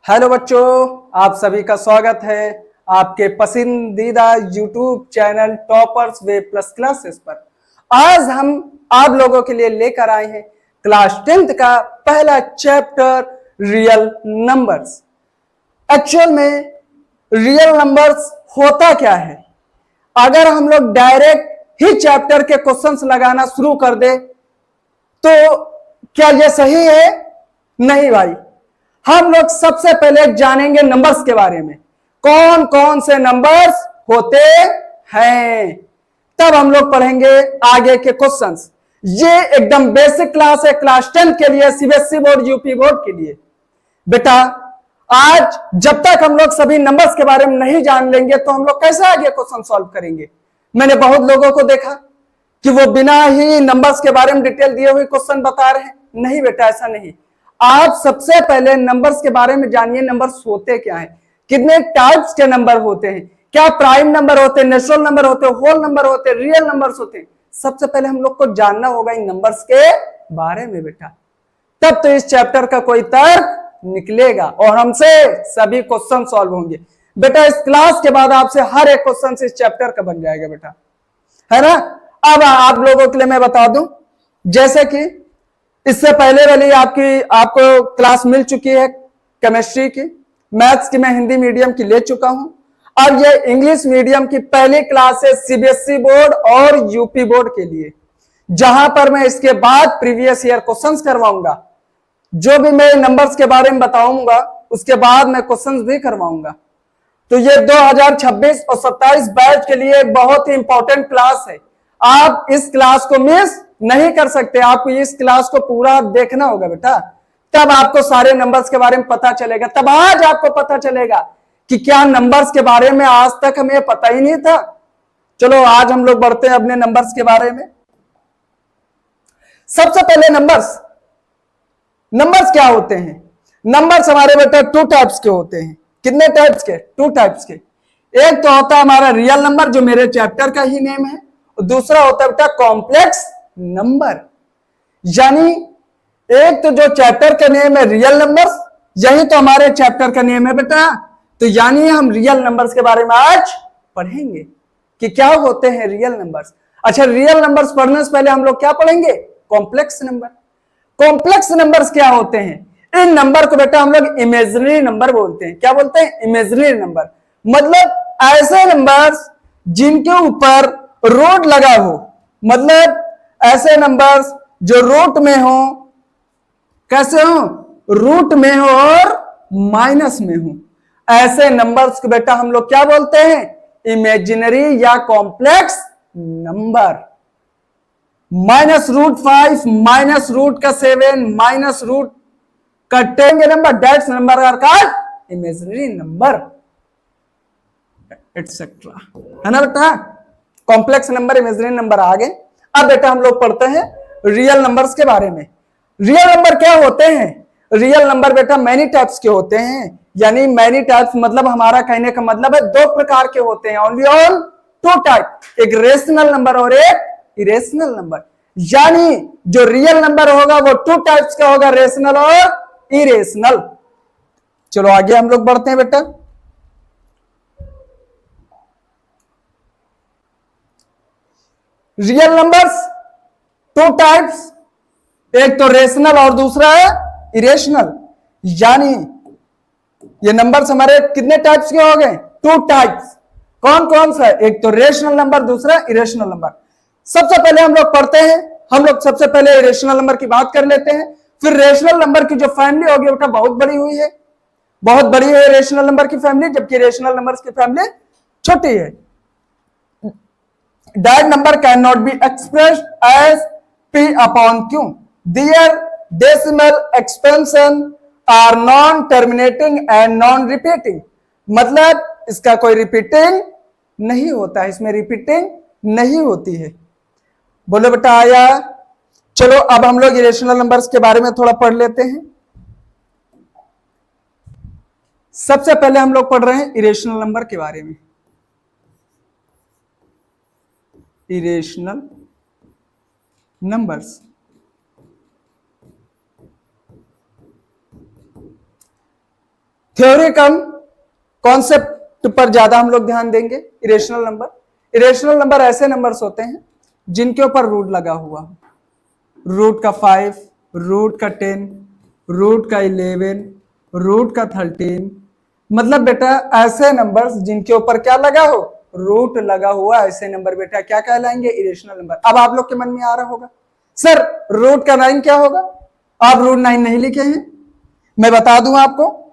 Hello बच्चों, आप सभी का स्वागत है आपके पसंदीदा YouTube channel toppers way plus classes पर। आज हम आप लोगों के लिए लेकर आए हैं क्लास 10th का पहला चैप्टर रियल नंबर्स। एक्चुअल में रियल नंबर्स होता क्या है? अगर हम लोग डायरेक्ट ही चैप्टर के क्वेश्चंस लगाना शुरू कर दे तो क्या यह सही है? नहीं भाई, हम लोग सबसे पहले जानेंगे नंबर्स के बारे में, कौन कौन से नंबर्स होते हैं, तब हम लोग पढ़ेंगे आगे के क्वेश्चंस। ये एकदम बेसिक क्लास है क्लास 10 के लिए, सीबीएसई बोर्ड, यूपी बोर्ड के लिए। बेटा आज जब तक हम लोग सभी नंबर्स के बारे में नहीं जान लेंगे तो हम लोग कैसे आगे क्वेश्चन सॉल्व करेंगे। मैंने बहुत लोगों को देखा कि वो बिना ही नंबर्स के बारे में डिटेल दिए हुए क्वेश्चन बता रहे हैं। नहीं बेटा, ऐसा नहीं। आप सबसे पहले नंबर्स के बारे में जानिए, नंबर्स होते क्या हैं, कितने टाइप्स के नंबर होते हैं, क्या प्राइम नंबर होते हैं, नेचुरल नंबर होते हैं, होल नंबर होते हैं, रियल नंबर्स होते हैं। सबसे पहले हम लोग को जानना होगा इन नंबर्स के बारे में बेटा, तब तो इस चैप्टर का कोई तर्क निकलेगा और हमसे सभी क्वेश्चन सॉल्व होंगे। बेटा इस क्लास के बाद आपसे हर एक क्वेश्चन इस चैप्टर का बन जाएगा बेटा, है ना। अब आप लोगों के लिए मैं बता दूं, जैसे कि इससे पहले वाली आपको क्लास मिल चुकी है केमिस्ट्री की, मैथ्स की मैं हिंदी मीडियम की ले चुका हूं। अब ये इंग्लिश मीडियम की पहली क्लास है सीबीएसई बोर्ड और यूपी बोर्ड के लिए, जहां पर मैं इसके बाद प्रीवियस ईयर क्वेश्चंस करवाऊंगा। जो भी मैं नंबर्स के बारे में बताऊंगा उसके बाद मैं क्वेश्चंस भी करवाऊंगा। तो ये 2026 और 27 बैच के लिए एक बहुत ही इंपॉर्टेंट क्लास है। आप इस क्लास को मिस नहीं कर सकते, आपको इस क्लास को पूरा देखना होगा बेटा, तब आपको सारे नंबर्स के बारे में पता चलेगा। तब आज आपको पता चलेगा कि क्या नंबर्स के बारे में आज तक हमें पता ही नहीं था। चलो आज हम लोग बढ़ते हैं अपने नंबर्स के बारे में। सबसे पहले नंबर्स क्या होते हैं? नंबर्स हमारे बेटा टू टाइप्स के होते हैं। कितने टाइप्स के? टू टाइप्स के। एक तो होता है हमारा रियल नंबर, जो मेरे चैप्टर का ही नेम है, और दूसरा होता है बेटा कॉम्प्लेक्स नंबर। यानी एक तो जो चैप्टर का नेम है रियल नंबर्स, यही तो हमारे चैप्टर का नेम है बेटा। तो यानी हम रियल नंबर्स के बारे में आज पढ़ेंगे कि क्या होते हैं रियल नंबर्स। अच्छा, रियल नंबर्स पढ़ने से पहले हम लोग क्या पढ़ेंगे? Complex number. कॉम्प्लेक्स नंबर्स क्या होते हैं? इन नंबर को बेटा हम लोग इमेजिनरी नंबर बोलते हैं। क्या बोलते हैं? Imaginary number. मतलब ऐसे नंबर्स जिनके ऊपर रूट लगा हो, मतलब ऐसे नंबर्स जो रूट में हो, कैसे हो? रूट में हो और माइनस में हो। ऐसे नंबर्स को बेटा हम लोग क्या बोलते हैं? इमेजिनरी या complex number. -√5, -√7, -√10 number, that's number are called imaginary number, etcetera, है ना बेटा। कॉम्प्लेक्स नंबर, इमेजिनरी नंबर आ गए। अब बेटा हम लोग पढ़ते हैं रियल नंबर्स के बारे में। रियल नंबर क्या होते हैं? रियल नंबर बेटा मैनी टाइप्स के होते हैं। यानी मैनी टाइप्स मतलब हमारा कहने का मतलब है दो प्रकार के होते हैं, ओनली ऑन टू टाइप, एक रेशनल नंबर और एक इरेशनल नंबर। यानी जो रियल नंबर होगा वो टू टाइप्स का होगा, रेशनल और इरेशनल। चलो आगे हम लोग बढ़ते हैं बेटा। रियल नंबर्स टू टाइप्स, एक तो रेशनल और दूसरा है इरेशनल। यानी ये नंबर्स हमारे कितने टाइप्स के हो गए? Two types. कौन कौन सा? एक तो रेशनल नंबर, दूसरा इरेशनल नंबर। सबसे पहले हम लोग पढ़ते हैं, हम लोग सबसे पहले रेशनल नंबर की बात कर लेते हैं। फिर रेशनल नंबर की जो फैमिली होगी बेटा बहुत बड़ी हुई है, बहुत बड़ी है रेशनल नंबर की फैमिली, जबकि रेशनल नंबर्स की फैमिली छोटी है। That number cannot be expressed as P upon Q. Their decimal expansion are non-terminating and non-repeating. मतलब इसका कोई रिपीटिंग नहीं होता है, इसमें रिपीटिंग नहीं होती है। बोलो बेटा आया। चलो अब हम लोग इरेशनल नंबर्स के बारे में थोड़ा पढ़ लेते हैं। सबसे पहले हम लोग पढ़ रहे हैं इरेशनल नंबर के बारे में। Irrational numbers. थ्योरी कम, कॉन्सेप्ट पर ज्यादा हम लोग ध्यान देंगे। इरेशनल नंबर, इरेशनल नंबर ऐसे नंबर्स होते हैं जिनके ऊपर रूट लगा हुआ हो, रूट का 5, रूट का 10, रूट का 11, रूट का 13, मतलब बेटा ऐसे नंबर्स जिनके ऊपर क्या लगा हो, रूट लगा हुआ, ऐसे नंबर बेटा क्या कहलाएंगे, इरेशनल नंबर। अब आप लोग के मन में आ रहा होगा सर रूट का 9 क्या होगा, आप रूट 9 नहीं लिखे हैं, मैं बता दूं आपको,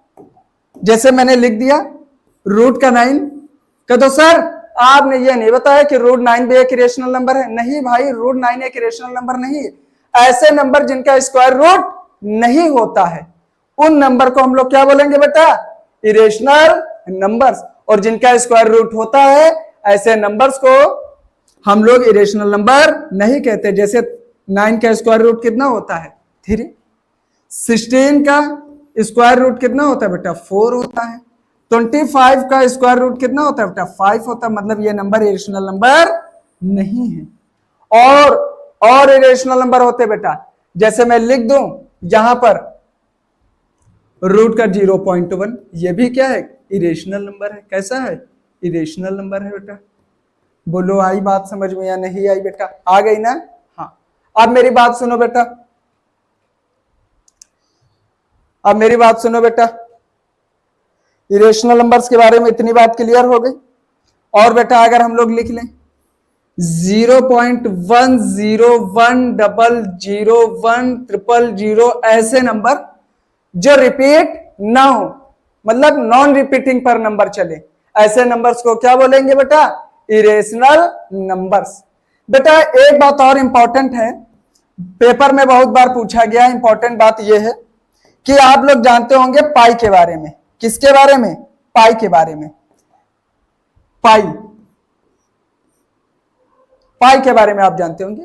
जैसे मैंने लिख दिया रूट का 9, कह दो सर आपने ये नहीं बताया कि रूट 9 भी एक इरेशनल नंबर है। नहीं भाई, रूट 9 एक इरेशनल नंबर नहीं है। ऐसे नंबर जिनका स्क्वायर रूट नहीं होता है उन नंबर को हम लोग क्या बोलेंगे बेटा, इरेशनल नंबर्स। और जिनका स्क्वायर रूट होता है ऐसे नंबर्स को हम लोग इरेशनल नंबर नहीं कहते। जैसे 9 का स्क्वायर रूट कितना होता है, 3। 16 का स्क्वायर रूट कितना होता है बेटा, 4 होता है। 25 का स्क्वायर रूट कितना होता है बेटा, 5 होता है। मतलब ये नंबर इरेशनल नंबर नहीं है। और इरेशनल नंबर होते बेटा, जैसे मैं लिख दूं यहां पर रूट का 0.1, ये भी क्या है, इरेशनल नंबर है। कैसा है, इरेशनल नंबर है बेटा। बोलो आई बात समझ में या नहीं आई बेटा, आ गई ना। हाँ, अब मेरी बात सुनो बेटा, अब मेरी बात सुनो बेटा, इरेशनल नंबर्स के बारे में इतनी बात क्लियर हो गई। और बेटा अगर हम लोग लिख लें 0.10101000 ऐसे नंबर जो रिपीट ना हो, मतलब नॉन रिपीटिंग पर नंबर चले, ऐसे नंबर्स को क्या बोलेंगे बेटा, इरेशनल नंबर्स। बेटा एक बात और इंपॉर्टेंट है, पेपर में बहुत बार पूछा गया, इंपॉर्टेंट बात यह है कि आप लोग जानते होंगे पाई के बारे में। किसके बारे में, पाई के बारे में। पाई, पाई के बारे में आप जानते होंगे।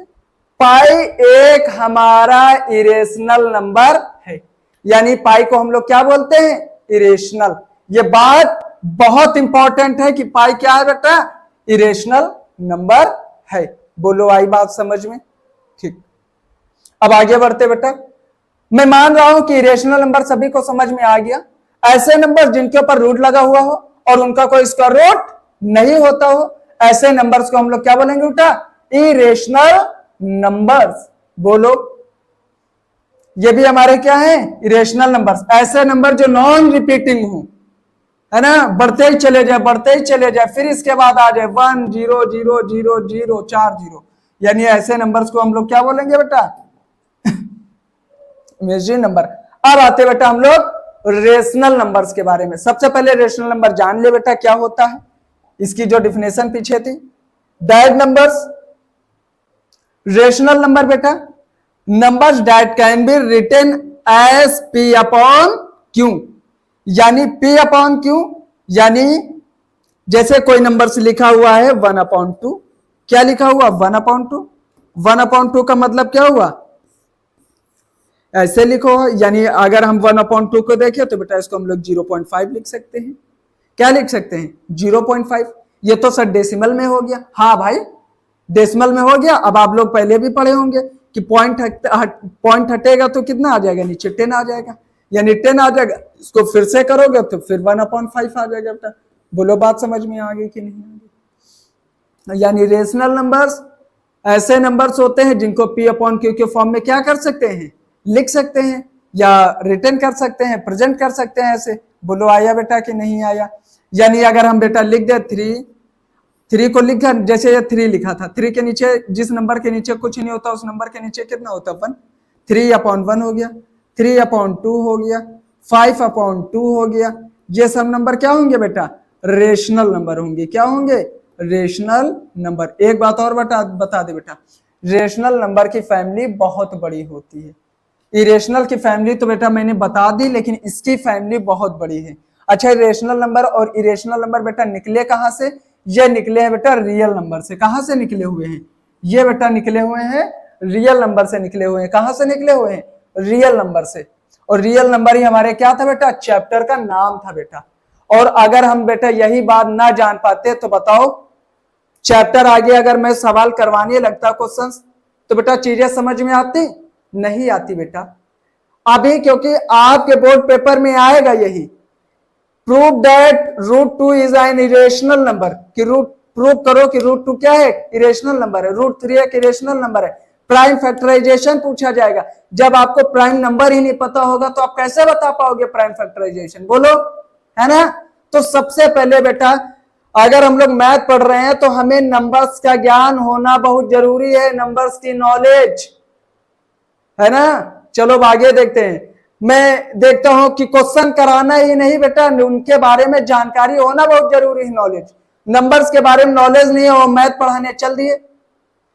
पाई एक हमारा इरेशनल नंबर है, यानी पाई को हम लोग क्या बोलते हैं, इरेशनल। ये बात बहुत इंपॉर्टेंट है कि पाई क्या है बेटा, इरेशनल नंबर है। बोलो आई बात समझ में, ठीक। अब आगे बढ़ते बेटा, मैं मान रहा हूं कि इरेशनल नंबर सभी को समझ में आ गया। ऐसे नंबर जिनके ऊपर रूट लगा हुआ हो और उनका कोई स्क्वायर रूट नहीं होता हो, ऐसे नंबर्स को हम लोग क्या बोलेंगे बेटा, इरेशनल नंबर्स। बोलो, ये भी हमारे क्या है, इरेशनल नंबर्स। ऐसे नंबर जो नॉन रिपीटिंग हो, है ना, बढ़ते ही चले जाए, बढ़ते ही चले जाए, फिर इसके बाद आ जाए 1 0 0 0 0 4 0, यानी ऐसे नंबर्स को हम लोग क्या बोलेंगे बेटा, इमेजिनरी नंबर। अब आते बेटा हम लोग रेशनल नंबर्स के बारे में। सबसे पहले रेशनल नंबर जान ले बेटा क्या होता है, इसकी जो डिफिनेशन पीछे थी। दैट नंबर्स, रेशनल नंबर बेटा numbers that can be written as P upon Q, यानी पी अपॉन क्यू, यानी जैसे कोई नंबर से लिखा हुआ है 1/2, क्या लिखा हुआ 1/2, 1/2 का मतलब क्या हुआ, ऐसे लिखो। यानी अगर हम 1/2 को देखें तो बेटा इसको हम लोग 0.5 लिख सकते हैं। क्या लिख सकते हैं, 0.5। ये तो सर डेसिमल में हो गया। हाँ भाई डेसिमल में हो गया। अब आप लोग पहले भी पढ़े होंगे कि पॉइंट हटेगा तो कितना आ जाएगा, नीचे 10 आ जाएगा, यानी 10 आ जाएगा। इसको फिर से करोगे तो फिर 1/5 आ जाएगा बेटा। बोलो बात समझ में आ गई कि नहीं आ गई। यानी रेशनल नंबर्स ऐसे नंबर्स होते हैं जिनको पी अपॉन क्यू के फॉर्म में क्या कर सकते हैं, लिख सकते हैं या रिटर्न कर सकते हैं, प्रेजेंट कर सकते हैं ऐसे। बोलो आया बेटा कि नहीं आया। यानी अगर हम बेटा लिख दे 3 को लिखा, जैसे ये 3 लिखा था, 3 के नीचे जिस नंबर के नीचे कुछ नहीं होता उस नंबर के नीचे कितना होता 1, 3/1 हो गया, 3/2 हो गया, 5/2 हो गया। ये सब नंबर क्या होंगे बेटा, रेशनल नंबर होंगे। क्या होंगे, रेशनल नंबर। एक बात और बता दे बेटा, रेशनल नंबर की फैमिली बहुत बड़ी होती है। इरेशनल की फैमिली तो बेटा मैंने बता दी, लेकिन इसकी फैमिली बहुत बड़ी है। अच्छा, रेशनल नंबर और इरेशनल नंबर बेटा निकले कहां से, ये निकले हैं बेटा रियल नंबर से। कहां से निकले हुए हैं, ये बेटा निकले हुए हैं रियल नंबर से निकले हुए हैं। कहां से निकले हुए हैं, रियल नंबर से। और रियल नंबर ही हमारे क्या था बेटा, चैप्टर का नाम था बेटा। और अगर हम बेटा यही बात ना जान पाते तो बताओ, चैप्टर आगे अगर मैं सवाल करवाने लगता क्वेश्चंस, तो बेटा चीजें समझ में आती नहीं आती बेटा। अभी क्योंकि आपके बोर्ड पेपर में आएगा यही prove that root 2 is an irrational number, कि रूट प्रूव करो कि रूट 2 क्या है, इरेशनल नंबर है। रूट 3 एक इरेशनल नंबर है। प्राइम फैक्टराइजेशन पूछा जाएगा। जब आपको प्राइम नंबर ही नहीं पता होगा तो आप कैसे बता पाओगे प्राइम फैक्टराइजेशन, बोलो, है ना। तो सबसे पहले बेटा अगर हम लोग मैथ पढ़ रहे हैं तो हमें नंबर्स का ज्ञान होना बहुत जरूरी है, नंबर्स की नॉलेज, है ना। चलो आगे देखते हैं। मैं देखता हूं कि क्वेश्चन कराना ही नहीं बेटा, उनके बारे में जानकारी होना बहुत जरूरी है, नॉलेज। नंबर्स के बारे में नॉलेज नहीं है और मैथ पढ़ाने चल दिए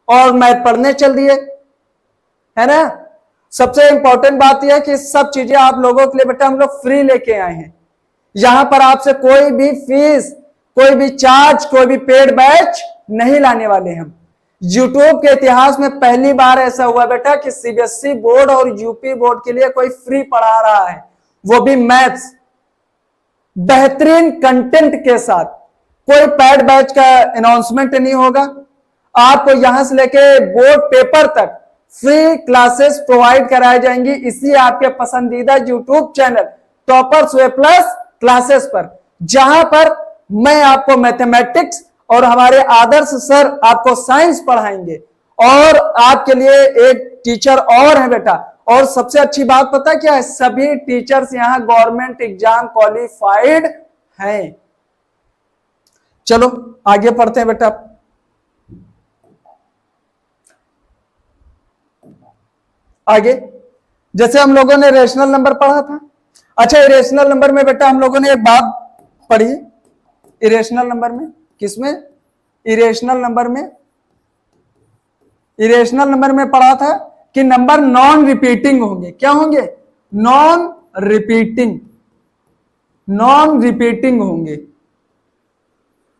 और मैथ पढ़ने चल दिए, है ना। सबसे इंपॉर्टेंट बात यह है कि सब चीजें आप लोगों के लिए बेटा हम लोग फ्री लेके आए हैं। यहां पर आपसे कोई भी फीस, कोई भी चार्ज, कोई भी पेड बैच नहीं लाने वाले हम। यूट्यूब के इतिहास में पहली बार ऐसा हुआ बेटा कि सीबीएसई बोर्ड और यूपी बोर्ड के लिए कोई फ्री पढ़ा रहा है, वो भी मैथ्स, बेहतरीन कंटेंट के साथ। कोई पैड बैच का अनाउंसमेंट नहीं होगा, आपको यहां से लेके बोर्ड पेपर तक फ्री क्लासेस प्रोवाइड कराई जाएंगी इसी आपके पसंदीदा YouTube channel toppers way plus classes पर, जहां पर मैं आपको मैथमेटिक्स और हमारे आदर्श सर आपको साइंस पढ़ाएंगे और आपके लिए एक टीचर और है बेटा। और सबसे अच्छी बात पता क्या है, सभी टीचर्स यहां गवर्नमेंट एग्जाम क्वालिफाइड हैं। चलो आगे पढ़ते हैं बेटा। आगे जैसे हम लोगों ने रेशनल नंबर पढ़ा था। अच्छा, इरेशनल नंबर में बेटा हम लोगों ने एक बात पढ़ी, इरेशनल नंबर में, किसमें, इरेशनल नंबर में, इरेशनल नंबर में पढ़ा था कि नंबर नॉन रिपीटिंग होंगे। क्या होंगे, नॉन रिपीटिंग, नॉन रिपीटिंग होंगे।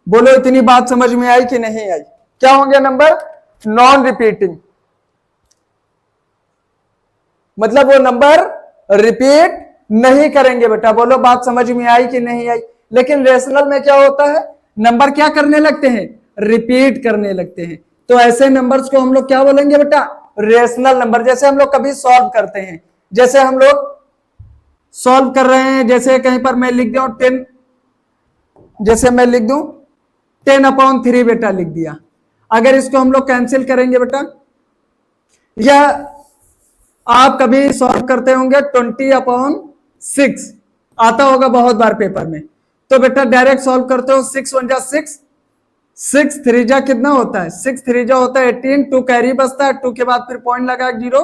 बोलो इतनी बात समझ में आई कि नहीं आई। क्या होंगे नंबर, नॉन रिपीटिंग, मतलब वो नंबर रिपीट नहीं करेंगे बेटा। बोलो बात समझ में आई कि नहीं आई। लेकिन रेशनल में क्या होता है, नंबर क्या करने लगते हैं, रिपीट करने लगते हैं। तो ऐसे नंबर्स को हम लोग क्या बोलेंगे बेटा, रेशनल नंबर। जैसे हम लोग कभी सॉल्व करते हैं, जैसे हम लोग सॉल्व कर रहे हैं, जैसे कहीं पर मैं लिख दूं 10, जैसे मैं लिख दूं 10/3 बेटा लिख दिया। अगर इसको हम लोग कैंसिल करेंगे बेटा, या आप कभी सॉल्व करते होंगे 20/6 आता होगा बहुत बार पेपर में, तो बेटा डायरेक्ट सॉल्व करते हो 6 1 जा 6, 6 3 जा कितना होता है, 6 3 जा होता है 18, 2 कैरी बचता है, 2 के बाद फिर पॉइंट लगा 0,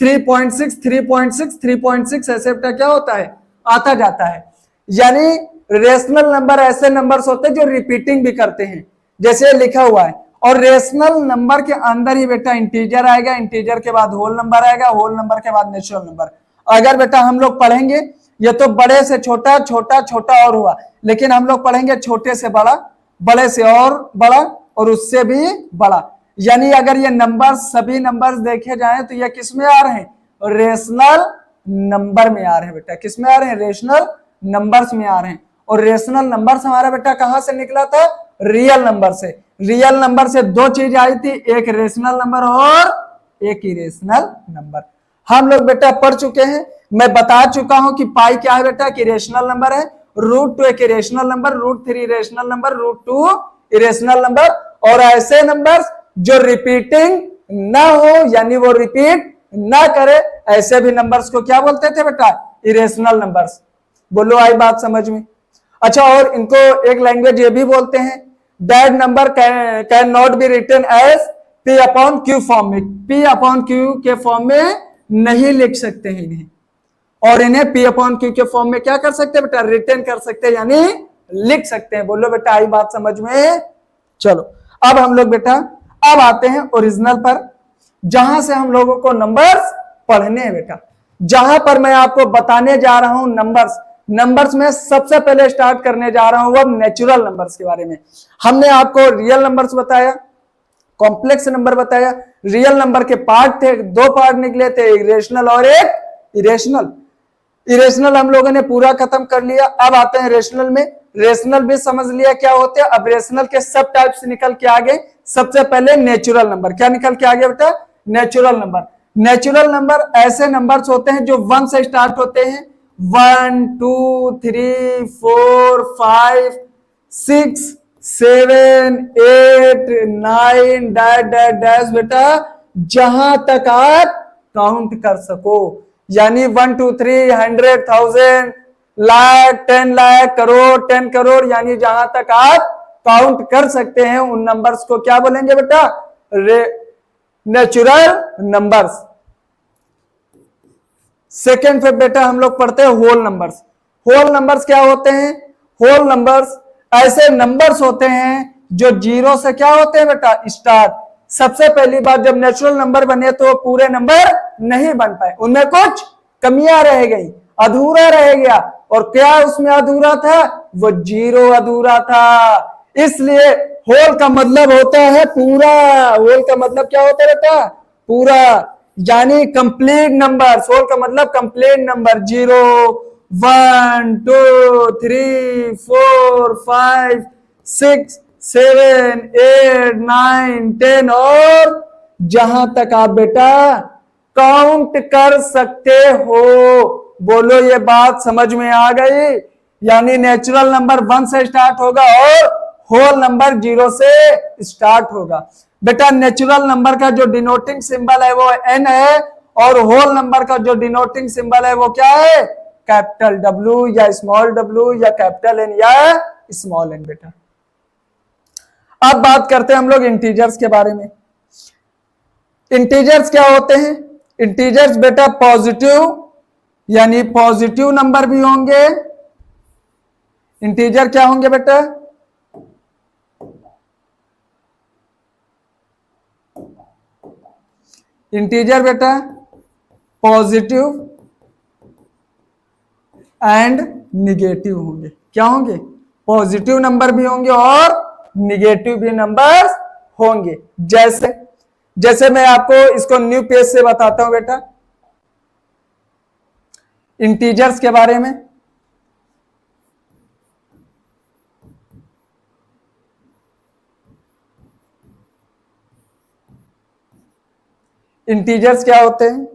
3.6 3.6 3.6 ऐसे बेटा क्या होता है, आता जाता है। यानी रेशनल नंबर ऐसे नंबर्स होते हैं जो रिपीटिंग भी करते हैं, जैसे लिखा हुआ है। और रेशनल नंबर के अंदर ही बेटा इंटीजर आएगा, इंटीजर के बाद होल नंबर आएगा, होल नंबर के बाद नेचुरल नंबर। अगर बेटा हम लोग पढ़ेंगे, ये तो बड़े से छोटा, छोटा छोटा और हुआ, लेकिन हम लोग पढ़ेंगे छोटे से बड़ा, बड़े से और बड़ा, और उससे भी बड़ा। यानी अगर ये नंबर, सभी नंबर्स देखे जाएं तो ये किस में आ रहे हैं, रेशनल नंबर में आ रहे हैं बेटा। किस में आ रहे हैं, रेशनल नंबर्स में आ रहे हैं। और रेशनल नंबर्स हमारा बेटा कहां से निकला था, रियल नंबर से। रियल नंबर से दो चीज आई थी, एक रेशनल नंबर और एक इरेशनल नंबर। हम लोग बेटा पढ़ चुके हैं, मैं बता चुका हूं कि पाई क्या है बेटा, कि रेशनल नंबर है, √2 एक irrational number, √3 irrational number, √2 irrational number. और ऐसे नंबर्स जो रिपीटिंग ना हो, यानी वो रिपीट ना करे, ऐसे भी नंबर्स को क्या बोलते थे बेटा, इरेशनल नंबर्स। बोलो आई बात समझ में। अच्छा, और इनको एक लैंग्वेज ये भी बोलते हैं, that number can not be written as P/Q form में, P/Q के फॉर्म में नहीं लिख सकते हैं इन्हें, और इन्हें P/Q के फॉर्म में क्या कर सकते हैं बेटा, रिटर्न कर सकते हैं, यानी लिख सकते हैं। बोलो बेटा आई बात समझ में। चलो अब हम लोग बेटा अब आते हैं ओरिजिनल पर, जहां से हम लोगों को नंबर्स पढ़ने हैं बेटा, जहां पर मैं आपको बताने जा रहा हूं नंबर्स। नंबर्स में सबसे पहले स्टार्ट करने जा रहा हूं अब नेचुरल नंबर्स के बारे में। हमने आपको रियल नंबर्स बताया, कॉम्प्लेक्स नंबर बताया, रियल नंबर के पार्ट थे, दो पार्ट निकले थे, एक रेशनल और एक इरेशनल। इरेशनल हम लोगों ने पूरा खत्म कर लिया। अब आते हैं रेशनल में। रेशनल भी समझ लिया क्या होते हैं। अब रेशनल के सब टाइप्स निकल के आ गए। सबसे पहले नेचुरल नंबर, क्या निकल के आ गया बेटा, नेचुरल नंबर। नेचुरल नंबर ऐसे नंबर्स होते हैं जो 1 से स्टार्ट होते हैं 1 2 3 4 5 6 7 8 9 डैश डैश डैश बेटा, जहां तक आप काउंट कर सको। यानी 1 2 3 100 1000 लाख 10 लाख करोड़ 10 करोड़, यानी जहां तक आप काउंट कर सकते हैं उन नंबर्स को क्या बोलेंगे बेटा? Natural numbers. सेकेंड पे बेटा हम लोग पढ़ते हैं होल नंबर्स। होल नंबर्स क्या होते हैं? होल नंबर्स ऐसे नंबर्स होते हैं जो जीरो से क्या होते हैं बेटा? स्टार्ट। सबसे पहली बात, जब नेचुरल नंबर बने तो पूरे नंबर नहीं बन पाए, उनमें कुछ कमियां रह गई, अधूरा रह गया। और क्या उसमें अधूरा था? वो जीरो अधूरा था। इसलिए होल का मतलब होता है पूरा। होल का मतलब क्या होता है बेटा? पूरा, यानी कंप्लीट नंबर। होल का मतलब कंप्लीट नंबर। 0 1 2 3 4 5 6 7 8 9 10 और जहां तक आप बेटा काउंट कर सकते हो। बोलो ये बात समझ में आ गई? यानी नेचुरल नंबर 1 से स्टार्ट होगा और होल नंबर 0 से स्टार्ट होगा। बेटा नेचुरल नंबर का जो डिनोटिंग सिंबल है वो एन है, और होल नंबर का जो डिनोटिंग सिंबल है वो क्या है? कैपिटल डब्ल्यू या स्मॉल डब्ल्यू या कैपिटल एन या स्मॉल एन। बेटा अब बात करते हैं हम लोग इंटीजर्स के बारे में। इंटीजर्स क्या होते हैं? इंटीजर्स बेटा पॉजिटिव, यानी पॉजिटिव नंबर भी होंगे। इंटीजर क्या होंगे बेटा? इंटीजर बेटा पॉजिटिव एंड निगेटिव होंगे। क्या होंगे? पॉजिटिव नंबर भी होंगे और निगेटिव भी नंबर होंगे। जैसे जैसे मैं आपको इसको न्यू पेज से बताता हूं बेटा, इंटीजर्स के बारे में। इंटीजर्स क्या होते हैं?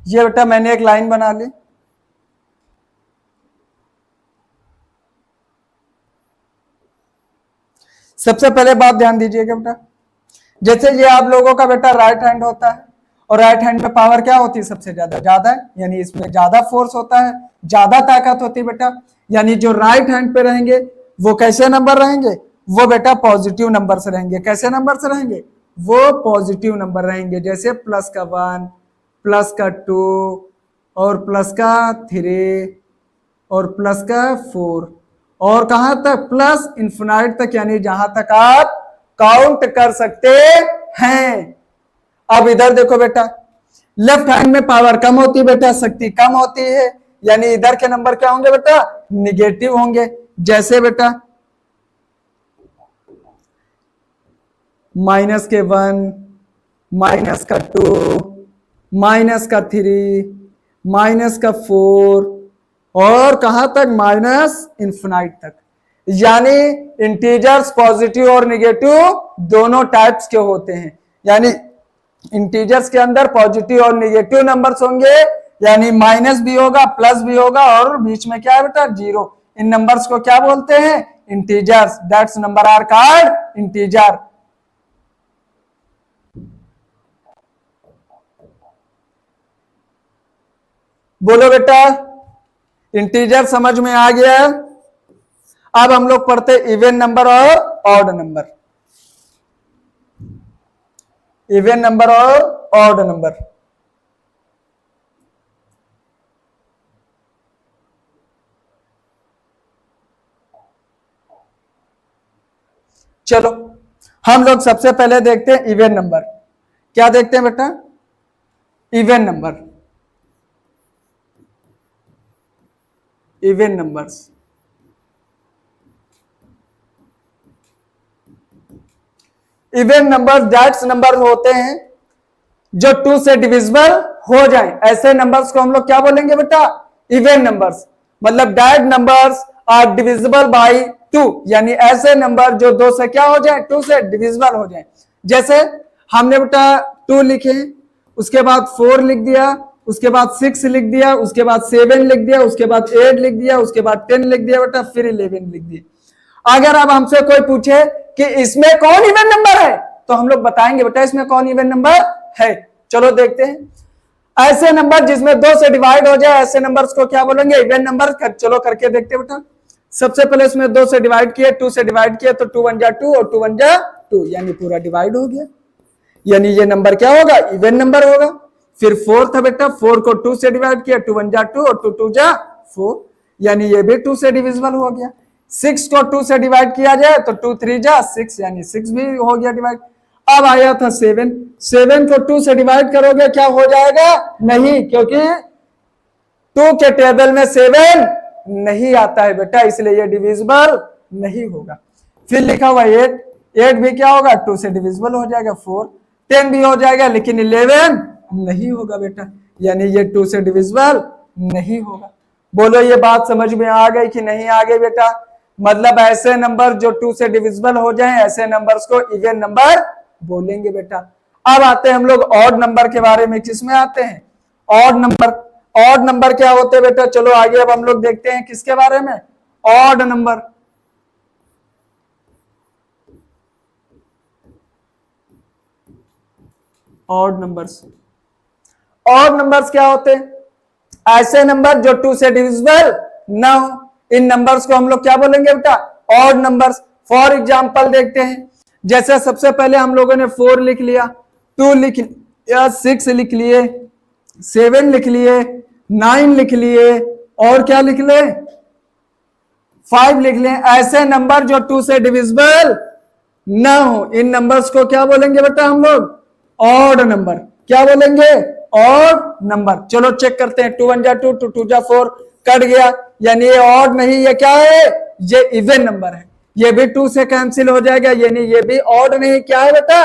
ये बेटा मैंने एक लाइन बना ली। सबसे पहले बात ध्यान दीजिएगा बेटा, जैसे ये आप लोगों का बेटा राइट हैंड होता है, और राइट हैंड में पावर क्या होती है? सबसे ज्यादा ज्यादा, यानी इसमें ज्यादा फोर्स होता है, ज्यादा ताकत होती है बेटा। यानी जो राइट हैंड पे रहेंगे वो कैसे नंबर रहेंगे? वो बेटा पॉजिटिव नंबर से रहेंगे। कैसे नंबर से रहेंगे? वो पॉजिटिव नंबर रहेंगे। जैसे प्लस का 1, प्लस का 2, और प्लस का 3, और प्लस का 4, और कहां तक? प्लस इंफिनाइट तक, यानी जहां तक आप काउंट कर सकते हैं। अब इधर देखो बेटा, लेफ्ट हैंड में पावर कम होती है बेटा, शक्ति कम होती है, यानी इधर के नंबर क्या होंगे बेटा? निगेटिव होंगे। जैसे बेटा माइनस के 1, माइनस का 2, माइनस का 3, माइनस का 4, और कहां तक? माइनस इंफिनाइट तक। यानी इंटीजर्स पॉजिटिव और निगेटिव दोनों टाइप्स के होते हैं। यानी इंटीजर्स के अंदर पॉजिटिव और निगेटिव नंबर्स होंगे, यानी माइनस भी होगा, प्लस भी होगा, और बीच में क्या है बेटा? जीरो। इन नंबर्स को क्या बोलते हैं? Integers. That's number are called integer. बोलो बेटा इंटीजर समझ में आ गया? अब हम लोग पढ़ते इवन नंबर और ऑड नंबर। इवन नंबर और ऑड नंबर। चलो हम लोग सबसे पहले देखते हैं इवन नंबर। क्या देखते हैं बेटा? Even number, even numbers. Even number that's number होते हैं जो 2 से डिविजिबल हो जाएं। ऐसे नंबर्स को हम लोग क्या बोलेंगे बेटा? Even numbers. मतलब that numbers are divisible by 2, यानी ऐसे नंबर जो 2 से क्या हो जाए? 2 से डिविजिबल हो जाए। जैसे हमने बेटा 2 लिखे, उसके बाद 4 लिख दिया, उसके बाद 6 लिख दिया, उसके बाद 7 लिख दिया, उसके बाद 8 लिख दिया, उसके बाद 10 लिख दिया बेटा, फिर 11 लिख दिया। अगर अब हमसे कोई पूछे कि इसमें कौन इवन नंबर है, तो हम लोग बताएंगे बेटा इसमें कौन इवन नंबर है। चलो देखते हैं। ऐसे नंबर जिसमें 2 से डिवाइड हो जाए, ऐसे नंबर्स को क्या बोलेंगे? Even number. चलो करके देखते हैं बेटा। सबसे पहले इसमें 2 से डिवाइड किए, 2 से डिवाइड किए तो 2 1 जा 2 और 2 1 जा 2, यानी पूरा डिवाइड हो गया, यानी ये नंबर क्या होगा? इवन नंबर होगा। फिर 4 था बेटा, 4 को 2 से डिवाइड किया, 2 1 जा 2 और 2 2 जा 4, यानी ये भी 2 से डिविजिबल हो गया। 6 को 2 से डिवाइड किया जाए तो 2 3 जा 6, यानी 6 भी हो गया डिवाइड। अब आया था 7, 7 को 2 से डिवाइड करोगे क्या हो जाएगा? नहीं, क्योंकि 2 के टेबल में 7 नहीं आता है बेटा, इसलिए ये डिविजिबल नहीं होगा। फिर लिखा हुआ 8, 8 भी क्या होगा? 2 से डिविजिबल हो जाएगा। 4, 10 भी हो जाएगा, लेकिन 11 नहीं होगा बेटा, यानी ये 2 से डिविजिबल नहीं होगा। बोलो ये बात समझ में आ गई कि नहीं आ गई बेटा? मतलब ऐसे नंबर जो 2 से डिविजिबल हो जाएं, ऐसे नंबर्स को इवन नंबर बोलेंगे बेटा। अब आते हैं हम लोग ऑड नंबर के बारे में। किसमें आते हैं? Odd number. ऑड नंबर क्या होते हैं बेटा? चलो आगे अब हम लोग देखते हैं किसके बारे में? Odd number. Odd numbers. Odd numbers क्या होते हैं? ऐसे नंबर जो 2 से डिविजिबल ना हो, इन नंबर्स को हम लोग क्या बोलेंगे बेटा? Odd numbers. फॉर एग्जांपल देखते हैं। जैसे सबसे पहले हम लोगों ने 4 लिख लिया, 2 लिख लिया, 6 लिख लिए, 7 लिख लिए, 9 लिख लिए, और क्या लिख ले? 5 लिख लें। ऐसे नंबर जो 2 से डिविजिबल ना हो, इन नंबर्स को क्या बोलेंगे बेटा हम लोग? Odd number. क्या बोलेंगे? Odd number. चलो चेक करते हैं। 2 1 जा 2, 2 2 जा 4, कट गया, यानी ये ऑड नहीं, ये क्या है? ये इवन नंबर है। ये भी 2 से कैंसिल हो जाएगा, यानी ये भी ऑड नहीं, क्या है बेटा?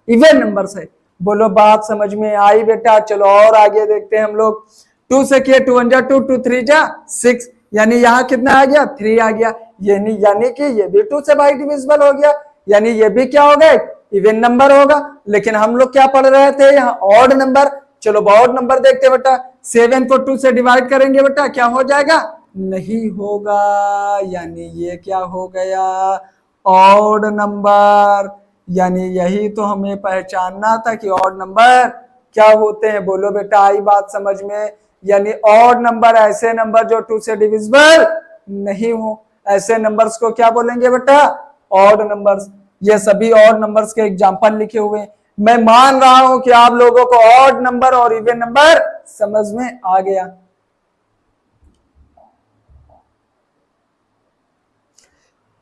इवन नंबर है। बोलो बात समझ में आई बेटा? चलो और आगे देखते हैं हम लोग। 2 से किए, 2 1 जा 2, 2 3 जा 6, यानी यहां कितना आ गया? 3 आ गया, यानी कि ये भी 2 से बाई डिविजिबल हो गया, यानी ये भी क्या हो गए? इवन नंबर होगा। लेकिन हम लोग क्या पढ़ रहे थे यहाँ? Odd number. चलो ऑड नंबर देखते बेटा। 7 को 2 से डिवाइड करेंगे बेटा, क्या हो जाएगा? नहीं होगा, यानी ये क्या हो गया? Odd number. यानी यही तो हमें पहचानना था कि ऑड नंबर क्या होते हैं। बोलो बेटा आई बात समझ में? यानी ऑड नंबर ऐसे नंबर जो 2 से डिविजिबल नहीं हो, ऐसे नंबर्स को क्या बोलेंगे बेटा? Odd numbers. ये सभी ऑड नंबर्स के एग्जांपल लिखे हुए हैं। मैं मान रहा हूं कि आप लोगों को ऑड नंबर और इवन नंबर समझ में आ गया।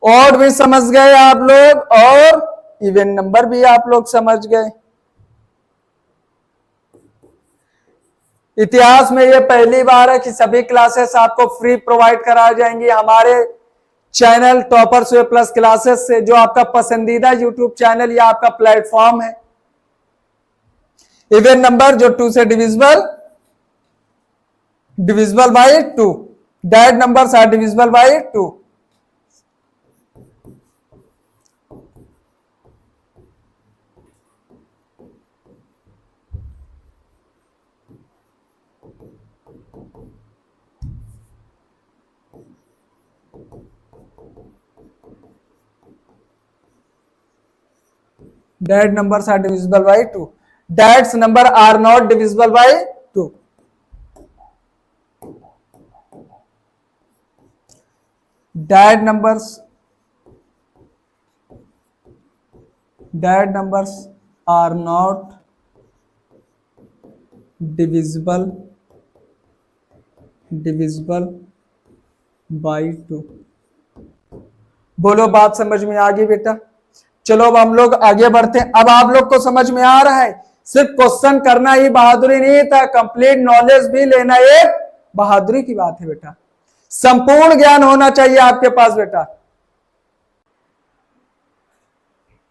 ऑड भी समझ गए आप लोग और इवन नंबर भी आप लोग समझ गए। इतिहास में ये पहली बार है कि सभी क्लासेस आपको फ्री प्रोवाइड कराई जाएंगी हमारे channel toppers way plus classes से, जो आपका पसंदीदा यूट्यूब चैनल या आपका प्लेटफॉर्म है। इवन नंबर जो 2 से divisible by 2, that numbers are divisible by 2। That numbers are divisible by 2. That's number are not divisible by 2. That numbers are not divisible by 2। बोलो बात समझ में आ गई बेटा? चलो अब हम लोग आगे बढ़ते हैं। अब आप लोग को समझ में आ रहा है, सिर्फ क्वेश्चन करना ही बहादुरी नहीं था, कंप्लीट नॉलेज भी लेना एक बहादुरी की बात है बेटा। संपूर्ण ज्ञान होना चाहिए आपके पास बेटा।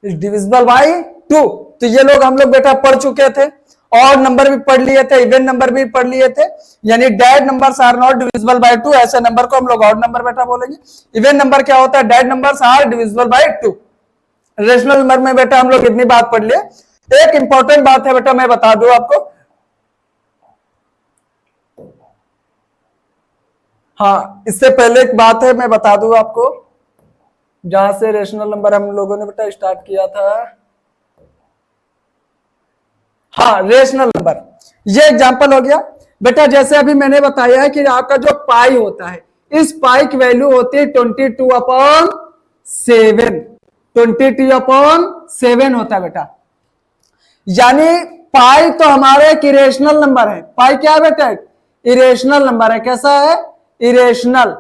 डिविजिबल बाई 2, तो ये लोग हम लोग बेटा पढ़ चुके थे, और नंबर भी पढ़ लिए थे, इवन नंबर भी पढ़ लिए थे। यानी that numbers are not divisible by 2, ऐसे नंबर को हम लोग ऑड नंबर बेटा बोलेंगे। इवन नंबर क्या होता है, that numbers are divisible by 2। Rational number में बेटा हम लोग इतनी बात पढ़ लिए। एक इंपॉर्टेंट बात है बेटा, मैं बता दूं आपको। हाँ, इससे पहले एक बात है, मैं बता दूं आपको, जहां से रेशनल नंबर हम लोगों ने बेटा स्टार्ट किया था। हाँ, रेशनल नंबर, ये एग्जांपल हो गया बेटा। जैसे अभी मैंने बताया है कि आपका जो पाई होता है, इस पाई की वैल्यू होती है 22/7। 22/7 होता है बेटा। यानी पाई तो हमारे एक इरेशनल नंबर है। पाई क्या है बेटा, इरेशनल नंबर है। कैसा है, इरेशनल।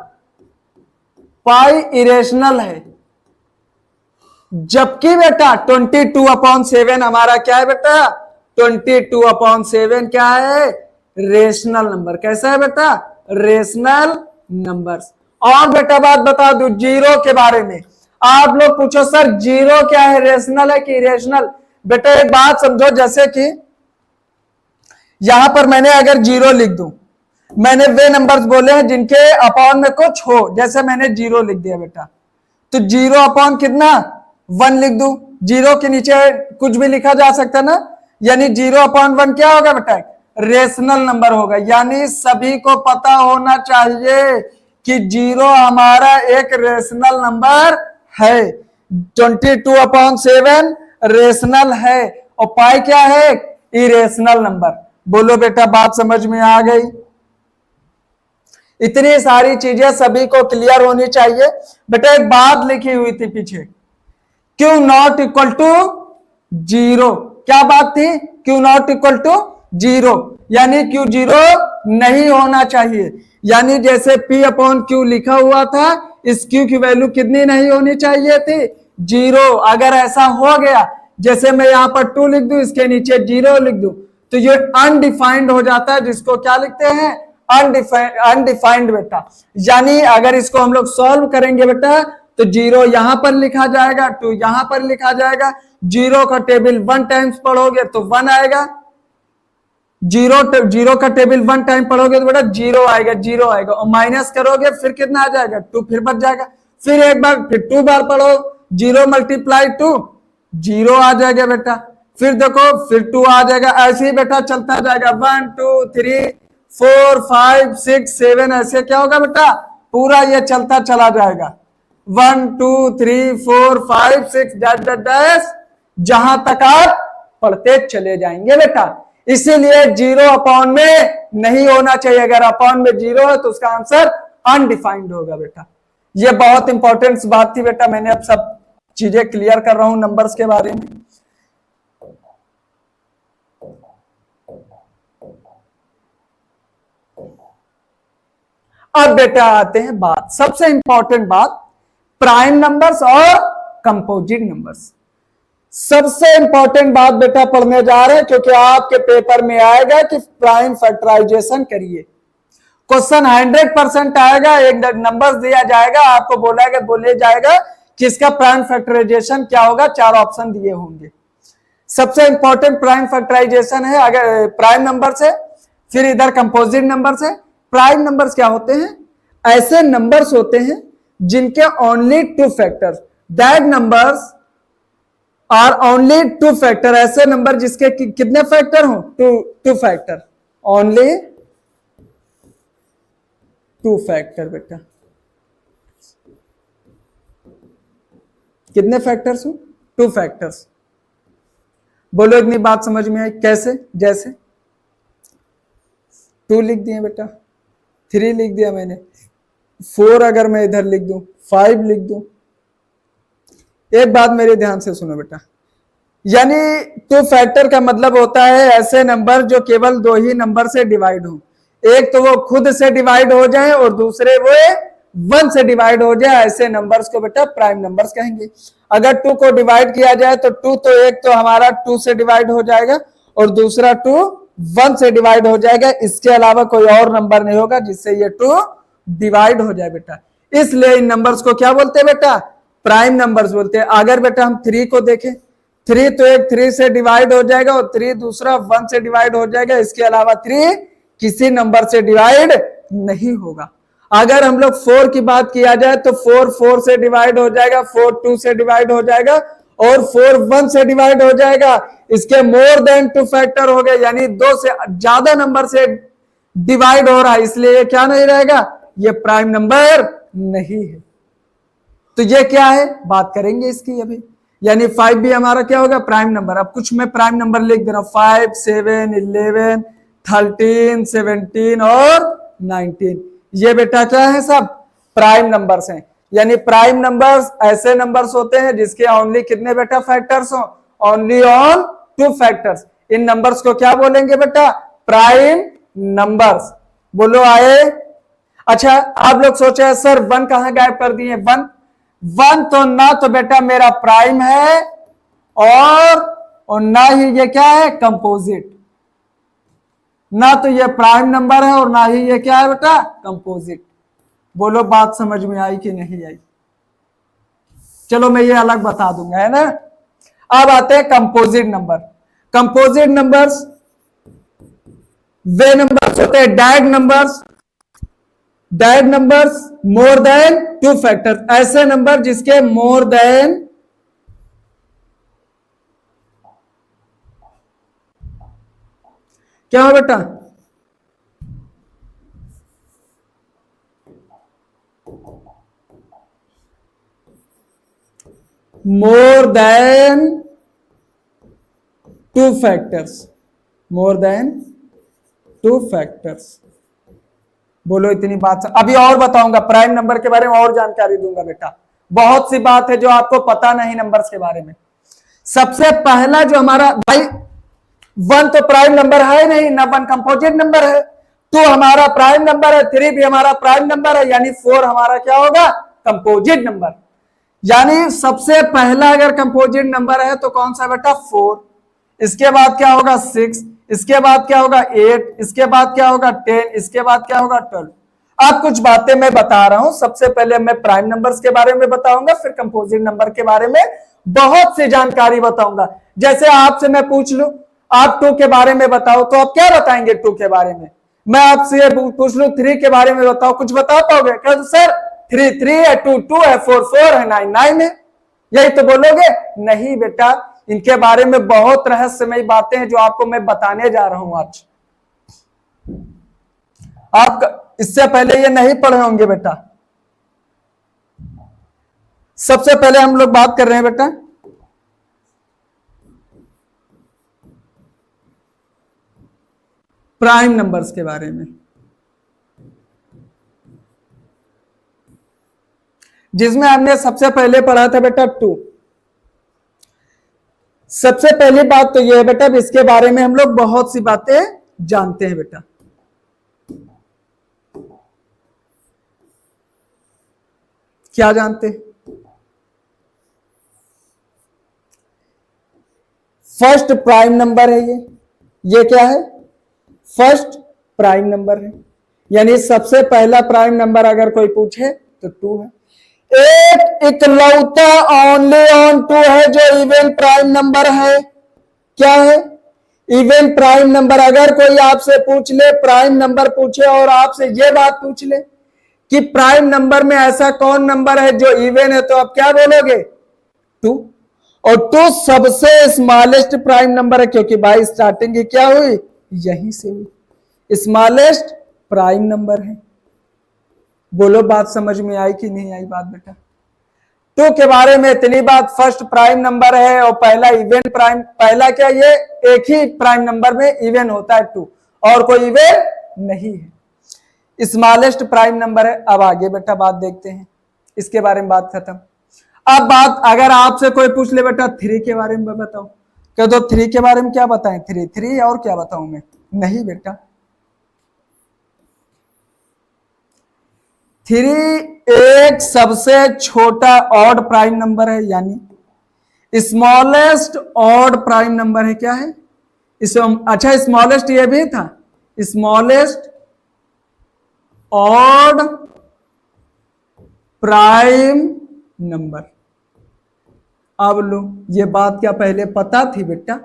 पाई इरेशनल है, जबकि बेटा 22/7 हमारा क्या है बेटा, 22/7 क्या है, रेशनल नंबर। कैसा है बेटा, रेशनल नंबर्स। और बेटा बात बता दूं जीरो के बारे में, आप लोग पूछो सर जीरो क्या है, रेशनल है कि इरेशनल। बेटा एक बात समझो, जैसे कि यहां पर मैंने अगर जीरो लिख दूं, मैंने वे नंबर्स बोले हैं जिनके अपॉन में कुछ हो, जैसे मैंने जीरो लिख दिया बेटा, तो जीरो अपॉन कितना, 1 लिख दूं। जीरो के नीचे कुछ भी लिखा जा सकता है ना, यानी 0/1 क्या होगा बेटा, रेशनल नंबर होगा। यानी सभी को पता होना चाहिए कि जीरो हमारा एक रेशनल नंबर है। 22/7 रेशनल है, और पाई क्या है, इरेशनल नंबर। बोलो बेटा बात समझ में आ गई। इतनी सारी चीजें सभी को क्लियर होनी चाहिए बेटा। एक बात लिखी हुई थी पीछे, Q नॉट इक्वल टू 0। क्या बात थी, Q नॉट इक्वल टू 0, यानी Q 0 नहीं होना चाहिए। यानी जैसे P/Q लिखा हुआ था, इस Q की वैल्यू कितनी नहीं होनी चाहिए थी, 0। अगर ऐसा हो गया, जैसे मैं यहां पर 2 लिख दूं, इसके नीचे 0 लिख दूं, तो ये अनडिफाइंड हो जाता है, जिसको क्या लिखते हैं, अनडिफाइंड बेटा। यानी अगर इसको हम लोग सॉल्व करेंगे बेटा, तो 0 यहां पर लिखा जाएगा, 2 यहां पर लिखा जाएगा। 0 का टेबल 1 टाइम्स पढ़ोगे तो 1 आएगा। 0 का टेबल 1 टाइम पढ़ोगे तो बेटा 0 आएगा, 0 आएगा। और माइनस करोगे फिर कितना आ जाएगा, 2 फिर बच जाएगा। फिर एक बार फिर 2 बार पढ़ो, 0 × 2 0 आ जाएगा बेटा। फिर देखो फिर 2 आ जाएगा। ऐसे ही बेटा चलता जाएगा, 1 2 3 4 5 6 7, ऐसे क्या होगा बेटा, पूरा ये चलता चला जाएगा। 1 2 3 4 5 6 डैश, जहां तक आप पढ़ते चले जाएंगे बेटा। इसीलिए 0 में नहीं होना चाहिए। अगर अपॉन में 0 है तो उसका आंसर अनडिफाइंड होगा बेटा। ये बहुत इंपॉर्टेंट बात थी बेटा। मैंने अब सब चीजें क्लियर कर रहा हूं नंबर्स के बारे में। अब बेटा आते हैं बात, सबसे इंपॉर्टेंट बात, प्राइम नंबर्स और कंपोजिट नंबर्स। सबसे इंपॉर्टेंट बात बेटा पढ़ने जा रहे हैं, क्योंकि आपके पेपर में आएगा कि प्राइम फैक्टराइजेशन करिए। क्वेश्चन 100% आएगा। एक नंबर दिया जाएगा, आपको बोले जाएगा कि इसका प्राइम फैक्टराइजेशन क्या होगा, 4 ऑप्शन दिए होंगे। सबसे इंपॉर्टेंट प्राइम फैक्टराइजेशन है, अगर प्राइम नंबर से, फिर इधर कंपोजिट नंबर से। प्राइम नंबर्स क्या होते हैं, ऐसे नंबर्स होते हैं जिनके only 2 factors, that numbers are only 2 factor. ऐसे नंबर जिसके कितने फैक्टर हो, 2 फैक्टर, ओनली 2 फैक्टर बेटा। कितने फैक्टर्स हो, 2 फैक्टर्स। बोलो इतनी बात समझ में आई कैसे, जैसे 2 लिख दिए बेटा, 3 लिख दिया मैंने, 4 अगर मैं इधर लिख दूं, 5 लिख दूं। एक बात मेरे ध्यान से सुनो बेटा, यानी 2 फैक्टर का मतलब होता है ऐसे नंबर जो केवल 2 ही नंबर से डिवाइड हो। एक तो वो खुद से डिवाइड हो जाए और दूसरे वो 1 से डिवाइड हो जाए ऐसे नंबर्स को बेटा प्राइम नंबर्स कहेंगे। अगर 2 को डिवाइड किया जाए तो 2 तो एक तो हमारा 2 से डिवाइड हो जाएगा और दूसरा 2 1 से डिवाइड हो जाएगा, इसके अलावा कोई और नंबर नहीं होगा जिससे ये 2 डिवाइड हो जाए बेटा। इसलिए इन नंबर्स को क्या बोलते हैं बेटा? प्राइम नंबर्स बोलते हैं। अगर बेटा हम 3 को देखें, 3 तो एक 3 से डिवाइड हो जाएगा और 3 दूसरा 1 से डिवाइड हो जाएगा, इसके अलावा 3 किसी नंबर से डिवाइड नहीं होगा। अगर हम लोग 4 की बात किया जाए तो 4 4 से डिवाइड हो जाएगा, 4 2 से डिवाइड हो जाएगा और 4 1 से डिवाइड हो जाएगा। इसके मोर देन 2 फैक्टर हो गए, यानी 2 से ज्यादा नंबर से डिवाइड हो रहा है, इसलिए ये क्या नहीं रहेगा? ये प्राइम नंबर नहीं है। तो ये क्या है, बात करेंगे इसकी अभी। यानी 5 भी हमारा क्या होगा? Prime number. अब कुछ मैं प्राइम नंबर लिख दे रहा हूं, 5 7 11 13 17 और 19। ये बेटा क्या है? सब प्राइम नंबर्स हैं। यानी प्राइम नंबर्स ऐसे नंबर्स होते हैं जिसके ओनली कितने बेटा फैक्टर्स हो? Only on 2 factors. In numbers को क्या बोलेंगे बेटा? Prime numbers. बोलो आए? अच्छा, आप लोग सोचे सर 1 कहां गायब कर दिए? 1 तो ना तो बेटा मेरा प्राइम है और ना ही ये क्या है? कंपोजिट। ना तो ये प्राइम नंबर है और ना ही ये क्या है बेटा? कंपोजिट। बोलो बात समझ में आई कि नहीं आई? चलो मैं ये अलग बता दूंगा, है ना। अब आते हैं कंपोजिट नंबर। कंपोजिट नंबर्स वे नंबर्स होते हैं डायग नंबर्स। डायग नंबर्स मोर देन 2 फैक्टर, ऐसे नंबर जिसके मोर देन क्या हो बेटा? More than 2 factors. More than 2 factors. बोलो इतनी बात। अभी और बताऊंगा प्राइम नंबर के बारे में, और जानकारी दूंगा बेटा। बहुत सी बात है जो आपको पता नहीं नंबर्स के बारे में। सबसे पहला जो हमारा भाई 1 तो प्राइम नंबर है नहीं ना, 1 कंपोजिट नंबर है। 2 हमारा प्राइम नंबर है, 3 भी हमारा प्राइम नंबर है, यानी 4 हमारा क्या होगा? Composite number. यानी सबसे पहला अगर कंपोजिट नंबर है तो कौन सा बेटा? 4। इसके बाद क्या होगा? 6। इसके बाद क्या होगा? 8। इसके बाद क्या होगा? 10। इसके बाद क्या होगा? 12। अब कुछ बातें मैं बता रहा हूं। सबसे पहले मैं प्राइम नंबर्स के बारे में बताऊंगा, फिर कंपोजिट नंबर के बारे में बहुत सी जानकारी बताऊंगा। जैसे आपसे मैं पूछ लूं आप 2 के बारे में बताओ, तो आप क्या बताएंगे 2 के बारे में? मैं आपसे पूछ लूं 3 के बारे में बताओ, कुछ बता पाओगे क्या? तो सर 3 3 है, 2 2 है, 4 4 है, 9 9 है, यही तो बोलोगे? नहीं बेटा, इनके बारे में बहुत रहस्यमय बातें हैं जो आपको मैं बताने जा रहा हूं आज। आप इससे पहले ये नहीं पढ़े होंगे बेटा। सबसे पहले हम लोग बात कर रहे हैं बेटा प्राइम नंबर्स के बारे में, जिसमें हमने सबसे पहले पढ़ा था बेटा 2। सबसे पहली बात तो यह है बेटा, इसके बारे में हम लोग बहुत सी बातें जानते हैं बेटा। क्या जानते हैं? फर्स्ट प्राइम नंबर है ये क्या है? फर्स्ट प्राइम नंबर है। यानी सबसे पहला प्राइम नंबर अगर कोई पूछे तो 2 है। एक इकलौता ओनली ऑन 2 है जो इवन प्राइम नंबर है। क्या है? Even prime number. अगर कोई आपसे पूछ ले, प्राइम नंबर पूछे और आपसे ये बात पूछ ले कि प्राइम नंबर में ऐसा कौन नंबर है जो इवन है, तो आप क्या बोलोगे? 2। और 2 सबसे स्मॉलेस्ट प्राइम नंबर है, क्योंकि भाई स्टार्टिंग की क्या हुई? यहीं से हुई। स्मॉलेस्ट प्राइम नंबर है। बोलो बात समझ में आई कि नहीं आई बात बेटा? 2 के बारे में इतनी बात, फर्स्ट प्राइम नंबर है और पहला इवन प्राइम। पहला क्या? ये एक ही प्राइम नंबर में इवन होता है 2, और कोई इवन नहीं है। स्मॉलेस्ट प्राइम नंबर है। अब आगे बेटा बात देखते हैं, इसके बारे में बात खत्म। अब बात अगर आपसे कोई पूछ ले बेटा 3 के बारे में बताओ, क्या तो 3 के बारे में क्या बताएं? 3 3 और क्या बताऊं मैं? नहीं बेटा, 3 एक सबसे छोटा ऑड प्राइम नंबर है, यानी स्मॉलेस्ट ऑड प्राइम नंबर है। क्या है अच्छा, स्मॉलेस्ट ये भी था, स्मॉलेस्ट ऑड प्राइम नंबर। अब लो, ये बात क्या पहले पता थी बेटा?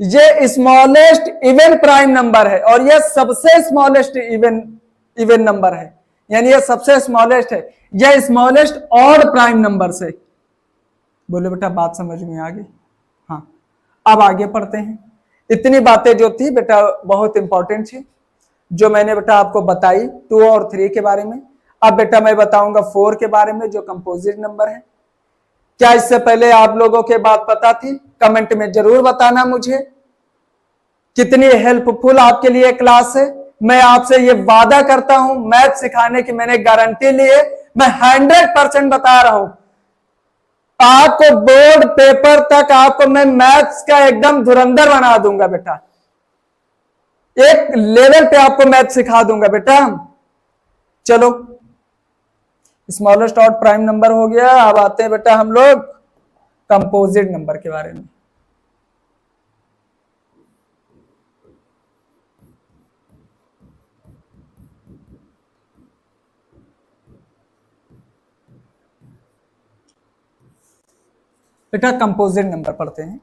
ये स्मॉलेस्ट इवन प्राइम नंबर है और ये सबसे स्मॉलेस्ट इवन नंबर है, यानी ये सबसे स्मॉलेस्ट है, ये स्मॉलेस्ट ऑड प्राइम नंबर से। बोले बेटा बात समझ में आ गई? हाँ, अब आगे पढ़ते हैं। इतनी बातें जो थी बेटा बहुत इंपॉर्टेंट थी, जो मैंने बेटा आपको बताई 2 और 3 के बारे में। अब बेटा मैं बताऊंगा 4 के बारे में, जो कंपोजिट नंबर है। क्या इससे पहले आप लोगों के बात पता थी? कमेंट में जरूर बताना मुझे। कितनी हेल्पफुल आपके लिए क्लास है। मैं आपसे ये वादा करता हूं, मैथ सिखाने की मैंने गारंटी ली है, मैं 100% बता रहा हूं आपको। बोर्ड पेपर तक आपको मैं मैथ्स का एकदम धुरंधर बना दूंगा बेटा, एक लेवल पे आपको मैथ सिखा दूंगा बेटा। चलो, स्मॉलेस्ट ऑड प्राइम नंबर हो गया। अब आते हैं बेटा हम लोग कंपोजिट नंबर के बारे में। बेटा कंपोजिट नंबर पढ़ते हैं।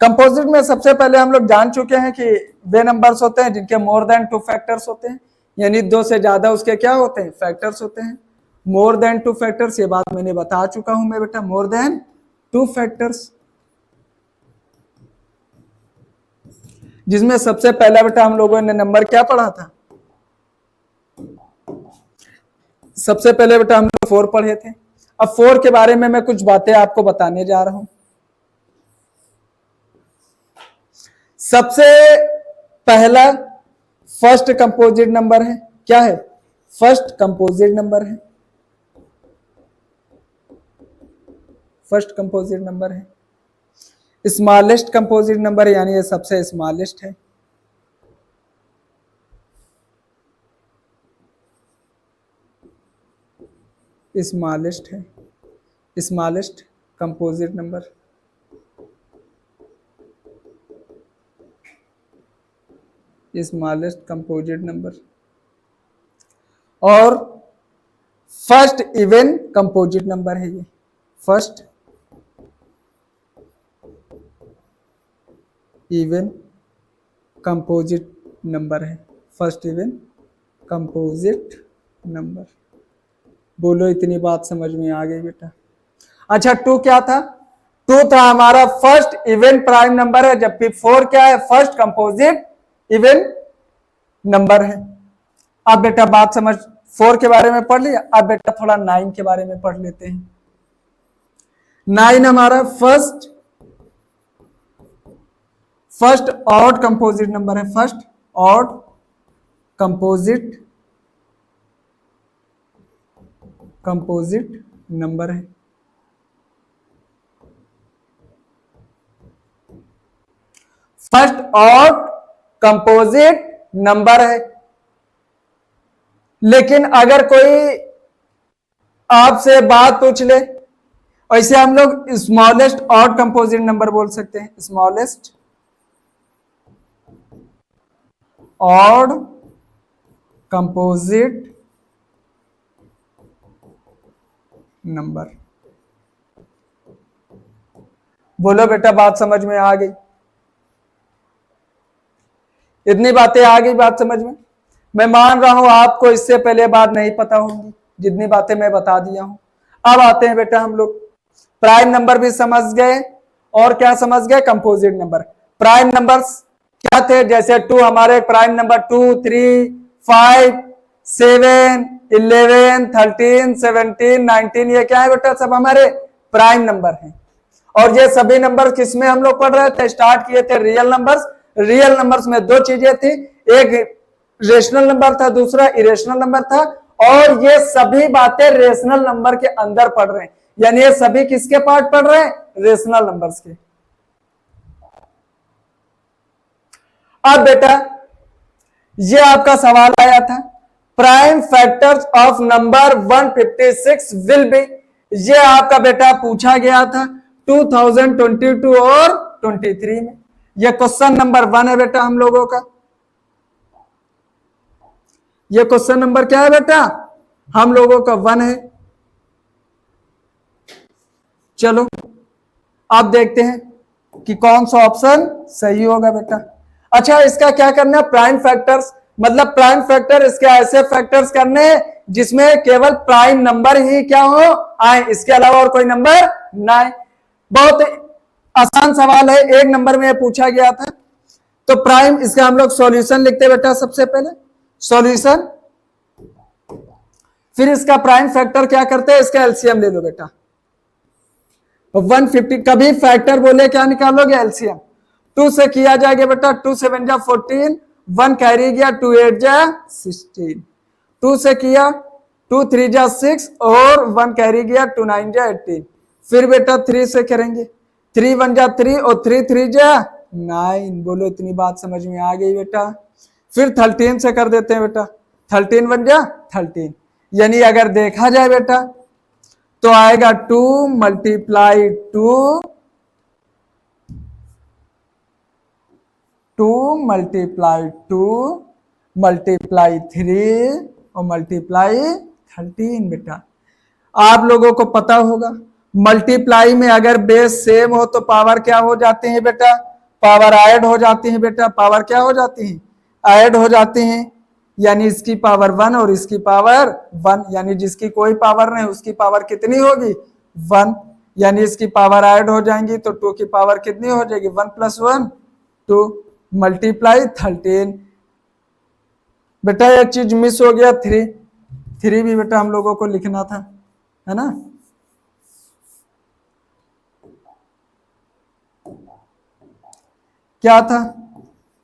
कंपोजिट में सबसे पहले हम लोग जान चुके हैं कि वे नंबर्स होते हैं जिनके मोर देन 2 फैक्टर्स होते हैं, यानी 2 से ज्यादा उसके क्या होते हैं? फैक्टर्स होते हैं। मोर देन 2 फैक्टर्स, ये बात मैंने बता चुका हूं मैं बेटा, मोर देन 2 फैक्टर्स। जिसमें सबसे पहला बेटा हम लोगों ने नंबर क्या पढ़ा था? सबसे पहले बेटा हम लोग 4 पढ़े थे। अब 4 के बारे में मैं कुछ बातें आपको बताने जा रहा हूं। सबसे पहला फर्स्ट कंपोजिट नंबर है। क्या है? फर्स्ट कंपोजिट नंबर है। फर्स्ट कंपोजिट नंबर है। स्मॉलेस्ट कंपोजिट नंबर है, यानी ये सबसे स्मॉलेस्ट है। स्मॉलेस्ट है, smallest composite number. Smallest composite number. और फर्स्ट इवन कंपोजिट नंबर है ये। फर्स्ट इवन कंपोजिट नंबर है। First even composite number. बोलो इतनी बात समझ में आ गई बेटा? अच्छा, 2 क्या था? 2 था हमारा फर्स्ट इवन प्राइम नंबर है, जबकि 4 क्या है? फर्स्ट कंपोजिट इवन नंबर है। अब बेटा बात समझ, 4 के बारे में पढ़ लिया। अब बेटा थोड़ा 9 के बारे में पढ़ लेते हैं। 9 हमारा फर्स्ट ऑड कंपोजिट नंबर है। फर्स्ट ऑड कंपोजिट नंबर है। फर्स्ट ऑड कंपोजिट नंबर है। लेकिन अगर कोई आपसे बात पूछ ले, ऐसे हम लोग स्मॉलेस्ट ऑड कंपोजिट नंबर बोल सकते हैं। Smallest odd composite number. बोलो बेटा बात समझ में आ गई? इतनी बातें आ गई बात समझ में? मैं मान रहा हूं आपको इससे पहले बात नहीं पता होंगी, जितनी बातें मैं बता दिया हूं। अब आते हैं बेटा हम लोग, प्राइम नंबर भी समझ गए और क्या समझ गए? Composite number. प्राइम नंबर्स क्या थे? जैसे 2 हमारे प्राइम नंबर 2, 3, 5, 7, 11, 13, 17, 19, ये क्या है बेटा? सब हमारे प्राइम नंबर हैं। और ये सभी नंबर किसमें हम लोग पढ़ रहे थे? स्टार्ट किए थे रियल नंबर्स। रियल नंबर्स में 2 चीजें थी, एक रेशनल नंबर था, दूसरा इरेशनल नंबर था। और ये सभी बातें रेशनल नंबर के अंदर पढ़ रहे हैं, यानी ये सभी किसके पार्ट पढ़ रहे हैं? रेशनल नंबर्स के। अब बेटा ये आपका सवाल आया था, prime factors of number 156 will be, ये आपका बेटा पूछा गया था 2022 और 23 में। ये क्वेश्चन नंबर 1 है बेटा हम लोगों का। ये क्वेश्चन नंबर क्या है बेटा? हम लोगों का 1 है। चलो अब देखते हैं कि कौन सा ऑप्शन सही होगा बेटा। अच्छा, इसका क्या करना है? प्राइम फैक्टर्स मतलब प्राइम फैक्टर इसके ऐसे फैक्टर्स करने हैं जिसमें केवल प्राइम नंबर ही क्या हो आए, इसके अलावा और कोई नंबर ना आए। बहुत आसान सवाल है, 1 नंबर में पूछा गया था। तो प्राइम, इसका हम लोग सॉल्यूशन लिखते हैं बेटा। सबसे पहले सॉल्यूशन, फिर इसका प्राइम फैक्टर क्या करते हैं, इसका एलसीएम ले लो बेटा। 150 कभी फैक्टर बोले क्या निकालोगे? एलसीएम। 2 से किया जाएगा बेटा, 2 7 जा 14, 1 कैरी गया, 2 8 जा 16। 2 से किया, 2 3 जा 6 और 1 कैरी गया, 2 9 जा 18। फिर बेटा 3 से करेंगे, 3 1 जा 3 और 3 3 जा 9। बोलो इतनी बात समझ में आ गई बेटा? फिर 13 से कर देते हैं बेटा, 13 1 जा 13। यानी अगर देखा जाए बेटा तो आएगा 2 मल्टीप्लाई 2, 2 मल्टीप्लाई 2 मल्टीप्लाई 3 और मल्टीप्लाई 13 बेटा। आप लोगों को पता होगा मल्टीप्लाई में अगर बेस सेम हो तो पावर क्या हो जाते हैं बेटा? पावर ऐड हो जाती है बेटा। पावर क्या हो जाती है? ऐड हो जाती हैं। यानी इसकी पावर 1 और इसकी पावर 1, यानी जिसकी कोई पावर नहीं उसकी पावर कितनी होगी? 1। यानी इसकी पावर ऐड हो जाएंगी तो 2 की पावर कितनी हो जाएगी? 1 + 1 2 मल्टीप्लाई 13। बेटा एक चीज मिस हो गया, 3 भी बेटा हम लोगों को लिखना था, है ना? क्या था?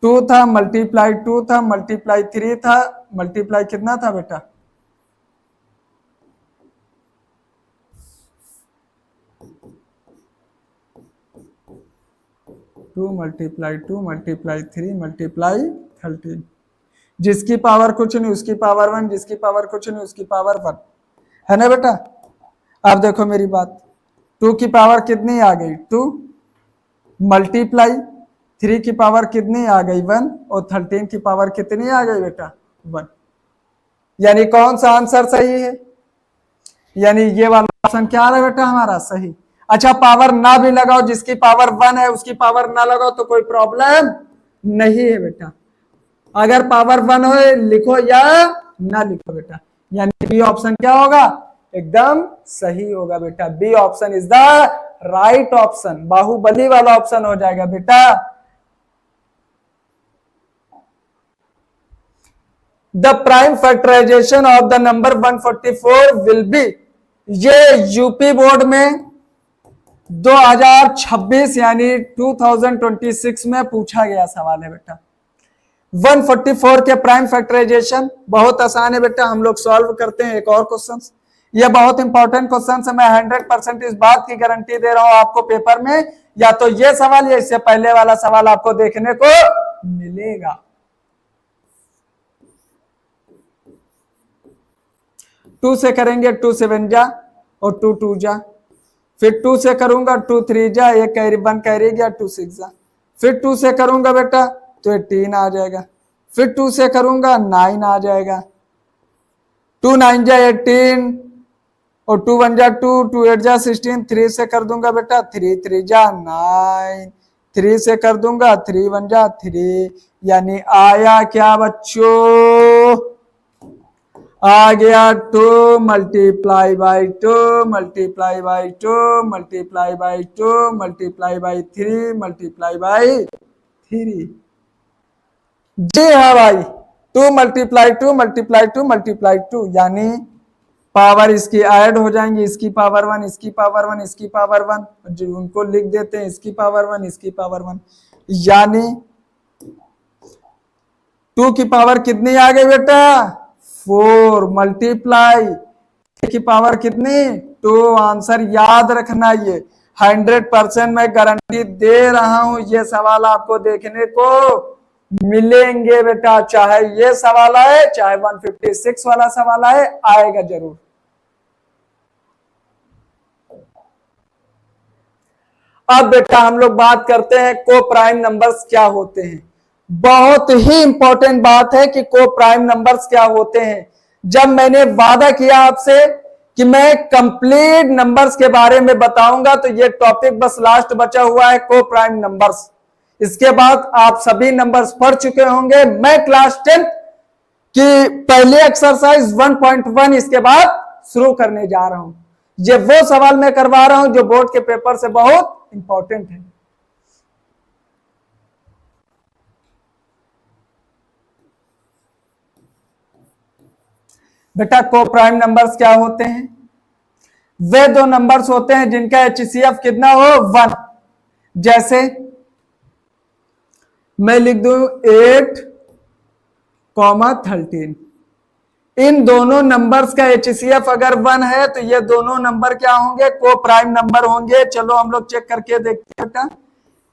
2 था, मल्टीप्लाई 2 था, मल्टीप्लाई 3 था, मल्टीप्लाई कितना था बेटा? 2 मल्टीप्लाई 2 मल्टीप्लाई 3 मल्टीप्लाई 13। जिसकी पावर कुछ नहीं उसकी पावर 1, जिसकी पावर कुछ नहीं उसकी पावर 1, है ना बेटा? अब देखो मेरी बात, 2 की पावर कितनी आ गई? 2 मल्टीप्लाई 3 की पावर कितनी आ गई? 1 और 13 की पावर कितनी आ गई बेटा? 1। यानी कौन सा आंसर सही है? यानी ये वाला ऑप्शन क्या आ रहा है बेटा हमारा? सही। अच्छा, पावर ना भी लगाओ, जिसकी पावर 1 है उसकी पावर ना लगाओ तो कोई प्रॉब्लम नहीं है बेटा। अगर पावर 1 हो लिखो या ना लिखो बेटा। यानी बी ऑप्शन क्या होगा? एकदम सही होगा बेटा। B option is the right option. Baahubali वाला ऑप्शन हो जाएगा बेटा। The prime factorisation of the number 144 will be, ये यूपी बोर्ड में 2026 यानी 2026 में पूछा गया सवाल है बेटा। 144 के प्राइम फैक्टराइजेशन बहुत आसान है बेटा, हम लोग सॉल्व करते हैं एक और क्वेश्चन। ये बहुत इंपॉर्टेंट क्वेश्चन है, मैं 100% इस बात की गारंटी दे रहा हूं आपको पेपर में या तो ये सवाल या इससे पहले वाला सवाल आपको देखने को मिलेगा। 2 से करेंगे, 2 7 जा और 2 2 जा। फिर 2 से करूंगा, 2 3 जा, 1 कैरी गया, 2 6 जा। फिर 2 से करूंगा बेटा तो 18 आ जाएगा। फिर 2 से करूंगा 9 आ जाएगा। 2 9 जा 18 और 2 1 जा 2, 2 8 जा 16। 3 से कर दूंगा बेटा, 3 3 जा 9। 3 से कर दूंगा, 3 1 जा 3। यानी आया क्या बच्चों? आ गया 2 multiply by 2 multiply by 2 multiply by 2 multiply by 3 multiply by 3। जी हाँ भाई, 2 मल्टीप्लाई 2 मल्टीप्लाई 2 मल्टीप्लाई 2, यानी पावर इसकी ऐड हो जाएंगी, इसकी पावर 1, इसकी पावर 1, इसकी पावर 1, जो उनको लिख देते हैं इसकी पावर 1, इसकी पावर 1। यानी 2 की पावर कितनी आ गई बेटा? 4 मल्टीप्लाई की पावर कितनी? 2। आंसर याद रखना, ये 100% मैं गारंटी दे रहा हूं, ये सवाल आपको देखने को मिलेंगे बेटा, चाहे ये सवाल आए चाहे 156 वाला सवाल आए, आएगा जरूर। अब बेटा हम लोग बात करते हैं को प्राइम नंबर्स क्या होते हैं। बहुत ही इंपॉर्टेंट बात है कि को प्राइम नंबर्स क्या होते हैं। जब मैंने वादा किया आपसे कि मैं कंप्लीट नंबर्स के बारे में बताऊंगा, तो ये टॉपिक बस लास्ट बचा हुआ है को प्राइम नंबर्स। इसके बाद आप सभी नंबर्स पढ़ चुके होंगे। मैं क्लास 10 की पहली एक्सरसाइज 1.1 इसके बाद शुरू करने जा रहा हूं। ये वो सवाल मैं करवा रहा हूं जो बोर्ड के पेपर से बहुत इंपॉर्टेंट है। बेटा को प्राइम नंबर्स क्या होते हैं? वे दो नंबर्स होते हैं जिनका HCF कितना हो 1। जैसे मैं लिख दूं 8,13। इन दोनों नंबर्स का HCF अगर 1 है तो ये दोनों नंबर क्या होंगे? को प्राइम नंबर होंगे। चलो हम लोग चेक करके देखते हैं बेटा।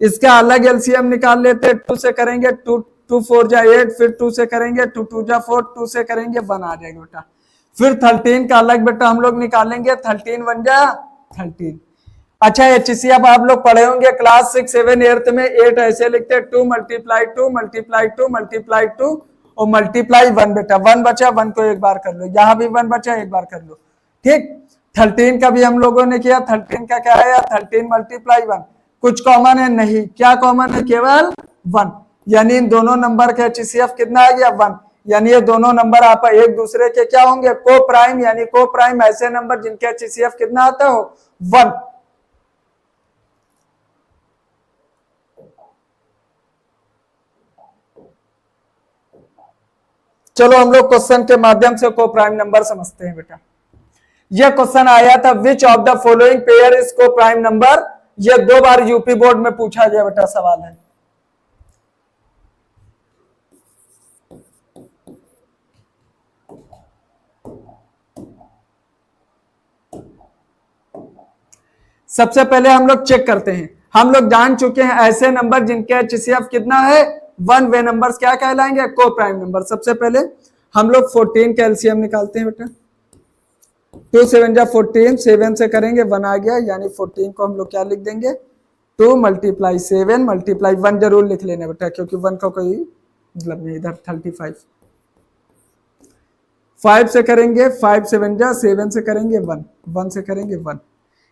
इसका अलग LCM निकाल लेते हैं। 2 से करेंगे 2 4 जा 8, फिर 2 से करेंगे 2 2 जा 4, 2 से करेंगे 1 आ जाएगा बेटा। फिर 13 का अलग बेटा हम लोग निकालेंगे, 13 1 जा 13। अच्छा HCF आप लोग पढ़े होंगे क्लास 6 7 8 में। 8 ऐसे लिखते हैं 2 मल्टीप्लाई 2 मल्टीप्लाई 2 मल्टीप्लाई 2 और मल्टीप्लाई 1 बेटा। 1 बचा, 1 को एक बार कर लो। यहां भी 1 बचा, एक बार कर लो। ठीक। 13 का भी हम लोगों ने किया। 13 का क्या है? 13 मल्टीप्लाई 1। कुछ कॉमन है? नहीं। क्या कॉमन है? केवल 1। यानी इन दोनों नंबर का HCF कितना आ गया? 1। यानी ये दोनों नंबर आप एक दूसरे के क्या होंगे? को प्राइम। यानी को प्राइम ऐसे नंबर जिनके HCF कितना आता हो? 1। चलो हम लोग क्वेश्चन के माध्यम से को प्राइम नंबर समझते हैं बेटा। यह क्वेश्चन आया था which of the following pair is को प्राइम नंबर। यह 2 बार यूपी बोर्ड में पूछा गया बेटा सवाल है। सबसे पहले हम लोग चेक करते हैं। हम लोग जान चुके हैं ऐसे नंबर जिनके HCF कितना है 1, वे नंबर्स क्या कहलाएंगे? को प्राइम नंबर। सबसे पहले हम लोग 14 का LCM निकालते हैं बेटा। 2 7 जा 14, 7 से करेंगे 1 आ गया। यानी 14 को हम लोग क्या लिख देंगे? 2 मल्टीप्लाई 7 मल्टीप्लाई 1 जरूर लिख लेना बेटा, क्योंकि 1 का कोई मतलब नहीं। इधर 35। 5 से करेंगे 5 7 जा 7 से करेंगे 1, 1 से करेंगे 1।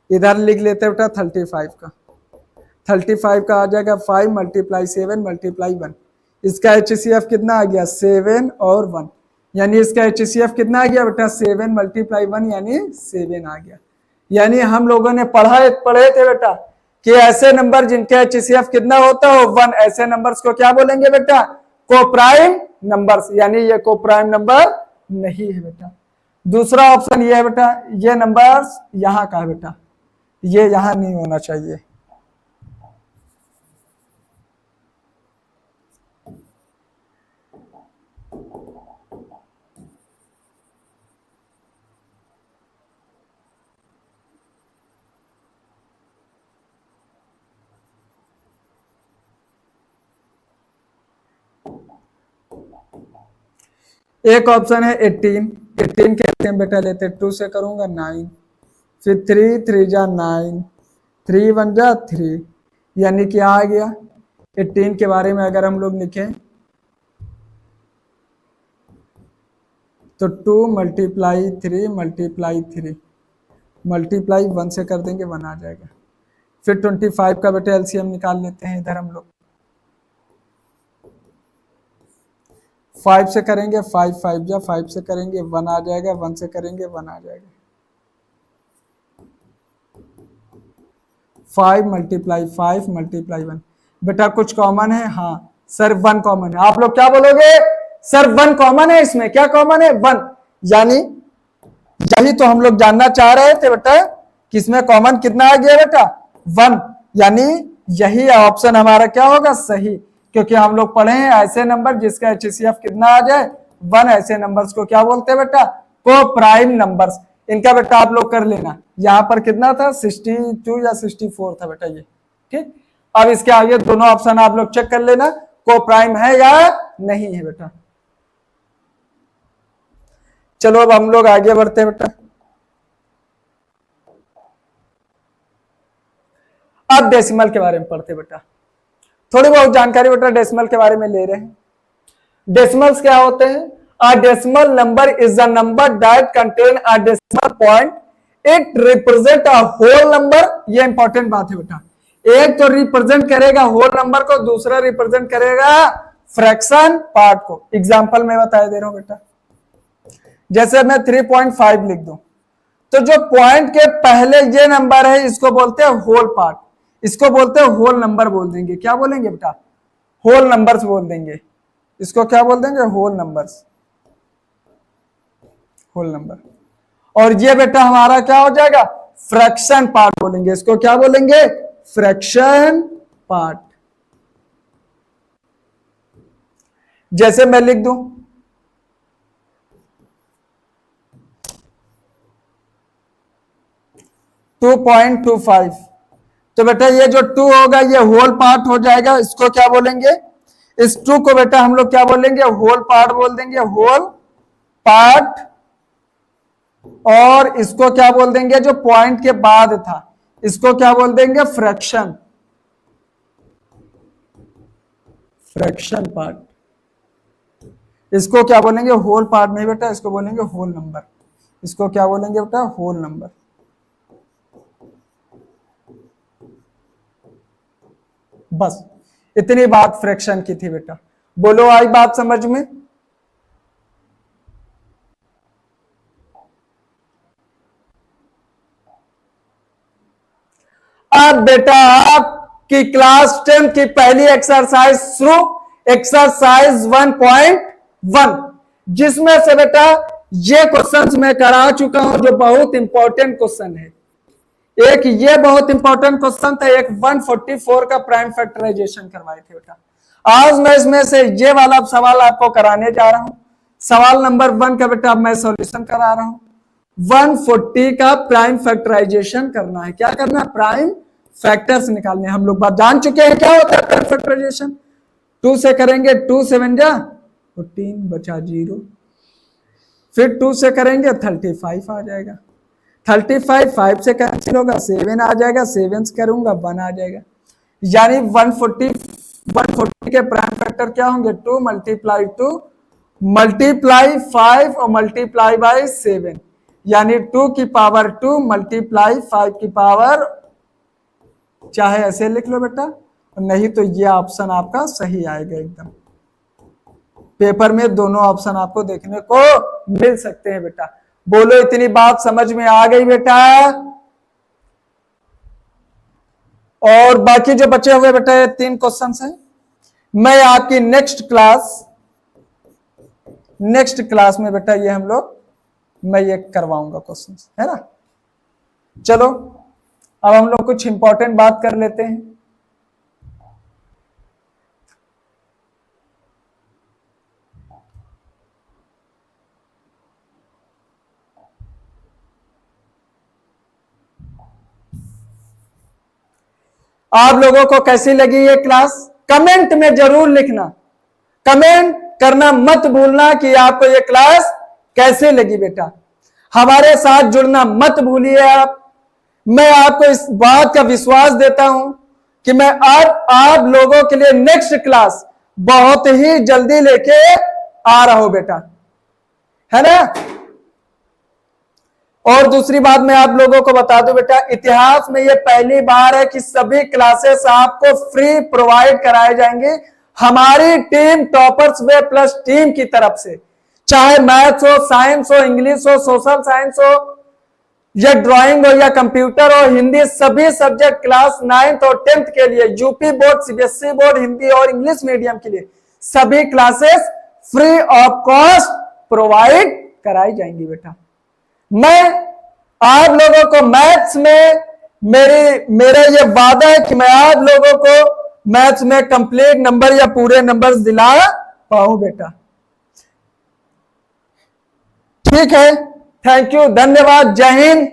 इधर लिख लेते बेटा 35 का। 35 का आ जाएगा 5 मल्टीप्लाई 7 मल्टीप्लाई 1। इसका HCF कितना आ गया? 7 और 1। यानी इसका HCF कितना आ गया बेटा? 7 मल्टीप्लाई 1 यानी 7 आ गया। यानी हम लोगों ने पढ़े थे बेटा कि ऐसे नंबर जिनके HCF कितना होता हो 1, ऐसे नंबर्स को क्या बोलेंगे बेटा? को प्राइम नंबर्स। यानी ये को प्राइम नंबर नहीं है बेटा। दूसरा ऑप्शन ये है बेटा, ये नंबर्स यहां का है बेटा, ये यहां नहीं होना चाहिए। एक ऑप्शन है 18। 18 कहते हैं बेटा, लेते 2 से करूंगा 9, फिर 3 3 जा 9, 3 1 जा 3। यानी क्या आ गया? 18 के बारे में अगर हम लोग लिखें तो 2 मल्टीप्लाई 3 मल्टीप्लाई 3 मल्टीप्लाई 1 से कर देंगे 1 आ जाएगा। फिर 25 का बेटा LCM निकाल लेते हैं। इधर हम लोग 5 से करेंगे 5 5 जा 5 से करेंगे 1 आ जाएगा। 1 से करेंगे 1 आ जाएगा। 5 मल्टीप्लाई 5 मल्टीप्लाई 1। बेटा कुछ कॉमन है? हाँ सर 1 कॉमन है। आप लोग क्या बोलोगे? सर 1 कॉमन है। इसमें क्या कॉमन है? 1। यानी यही तो हम लोग जानना चाह रहे थे बेटा कि इसमें कॉमन कितना आ गया बेटा? 1। यानी यही ऑप्शन हमारा क्या होगा? सही। क्योंकि हम लोग पढ़े हैं ऐसे नंबर जिसका HCF कितना आ जाए 1, ऐसे नंबर्स को क्या बोलते हैं बेटा? को प्राइम नंबर्स। इनका बेटा आप लोग कर लेना। यहाँ पर कितना था? 62 या 64 था बेटा ये। ठीक। अब इसके आगे दोनों ऑप्शन आप लोग चेक कर लेना। को प्राइम है या नहीं है बेटा। चलो अब हम लोग आगे बढ़ते हैं बेटा। अब डेसिमल के बारे में पढ़ते बेटा, थोड़ी बहुत जानकारी बेटा डेसिमल के बारे में ले रहे हैं। डेसिमल्स क्या होते हैं? A decimal number is the number that contain a decimal point, it represent a whole number. ये इंपॉर्टेंट बात है बेटा, एक तो रिप्रेजेंट करेगा होल नंबर को, दूसरा रिप्रेजेंट करेगा फ्रैक्शन पार्ट को। एग्जांपल मैं बता दे रहा हूं बेटा, जैसे मैं 3.5 लिख दूं, तो जो पॉइंट के पहले ये नंबर है इसको बोलते हैं होल पार्ट, इसको बोलते हैं होल नंबर बोल देंगे। क्या बोलेंगे बेटा? होल नंबर्स बोल देंगे। इसको क्या बोल देंगे? Whole numbers, whole number. और ये बेटा हमारा क्या हो जाएगा? फ्रैक्शन पार्ट बोलेंगे। इसको क्या बोलेंगे? Fraction part. जैसे मैं लिख दूं 2.25, तो बेटा ये जो 2 होगा ये होल पार्ट हो जाएगा। इसको क्या बोलेंगे? इस 2 को बेटा हम लोग क्या बोलेंगे? होल पार्ट बोल देंगे, होल पार्ट। और इसको क्या बोल देंगे? जो पॉइंट के बाद था इसको क्या बोल देंगे? Fraction, fraction part. इसको क्या बोलेंगे? होल पार्ट नहीं बेटा, इसको बोलेंगे होल नंबर। इसको क्या बोलेंगे बेटा? Whole number. बस इतनी बात फ्रैक्शन की थी बेटा। बोलो आई बात समझ में? अब बेटा आपकी क्लास 10 की पहली एक्सरसाइज शुरू, एक्सरसाइज 1.1, जिसमें से बेटा ये क्वेश्चंस मैं करा चुका हूं जो बहुत इंपॉर्टेंट क्वेश्चन है। एक ये बहुत इंपॉर्टेंट क्वेश्चन था, एक 144 का प्राइम फैक्टराइजेशन करवाए थे बेटा। आज मैं इसमें से ये वाला सवाल आपको कराने जा रहा हूं। सवाल नंबर 1 का बेटा अब मैं सॉल्यूशन करा रहा हूं। 140 का प्राइम फैक्टराइजेशन करना है। क्या करना है? प्राइम फैक्टर्स निकालने। हम लोग बात जान चुके हैं क्या होता है प्राइम फैक्टराइजेशन। 2 से करेंगे 2 7 जा 14 बचा 0, फिर 2 से करेंगे 35 आ जाएगा, 35 5 से कैंसिल होगा, 7 आ जाएगा, 7 से करूंगा 1 आ जाएगा। यानी 140 के प्राइम फैक्टर क्या होंगे? 2 मल्टीप्लाई 2 मल्टीप्लाई 5 और मल्टीप्लाई बाय 7, यानी 2 की पावर 2 मल्टीप्लाई 5 की पावर, चाहे ऐसे लिख लो बेटा, नहीं तो ये ऑप्शन आपका सही आएगा एकदम। पेपर में दोनों ऑप्शन आपको देखने को मिल सकते हैं बेटा। बोलो इतनी बात समझ में आ गई बेटा? और बाकी जो बचे हुए बेटा ये 3 क्वेश्चंस हैं। मैं आपकी नेक्स्ट क्लास में बेटा ये हम लोग मैं ये करवाऊंगा क्वेश्चंस, है ना। चलो अब हम लोग कुछ इंपॉर्टेंट बात कर लेते हैं। आप लोगों को कैसी लगी ये क्लास? कमेंट में जरूर लिखना, कमेंट करना मत भूलना कि आपको ये क्लास कैसे लगी बेटा। हमारे साथ जुड़ना मत भूलिए आप। मैं आपको इस बात का विश्वास देता हूं कि मैं आप लोगों के लिए नेक्स्ट क्लास बहुत ही जल्दी लेके आ रहा हूं बेटा, है ना। और दूसरी बात मैं आप लोगों को बता दूं बेटा, इतिहास में ये पहली बार है कि सभी क्लासेस आपको फ्री प्रोवाइड कराए जाएंगे हमारी team toppers way plus team की तरफ से। चाहे मैथ्स हो, साइंस हो, इंग्लिश हो, सोशल साइंस हो, या ड्राइंग हो, या कंप्यूटर हो, हिंदी, सभी सब्जेक्ट क्लास 9th और 10th के लिए, UP board, CBSE board, Hindi और इंग्लिश मीडियम के लिए सभी classes free of cost provide कराई जाएंगी बेटा। मैं आप लोगों को मैथ्स में मेरा ये वादा है कि मैं आप लोगों को मैथ्स में कंप्लीट नंबर या पूरे नंबर्स दिला पाऊं बेटा। ठीक है, थैंक यू, धन्यवाद, जय हिंद।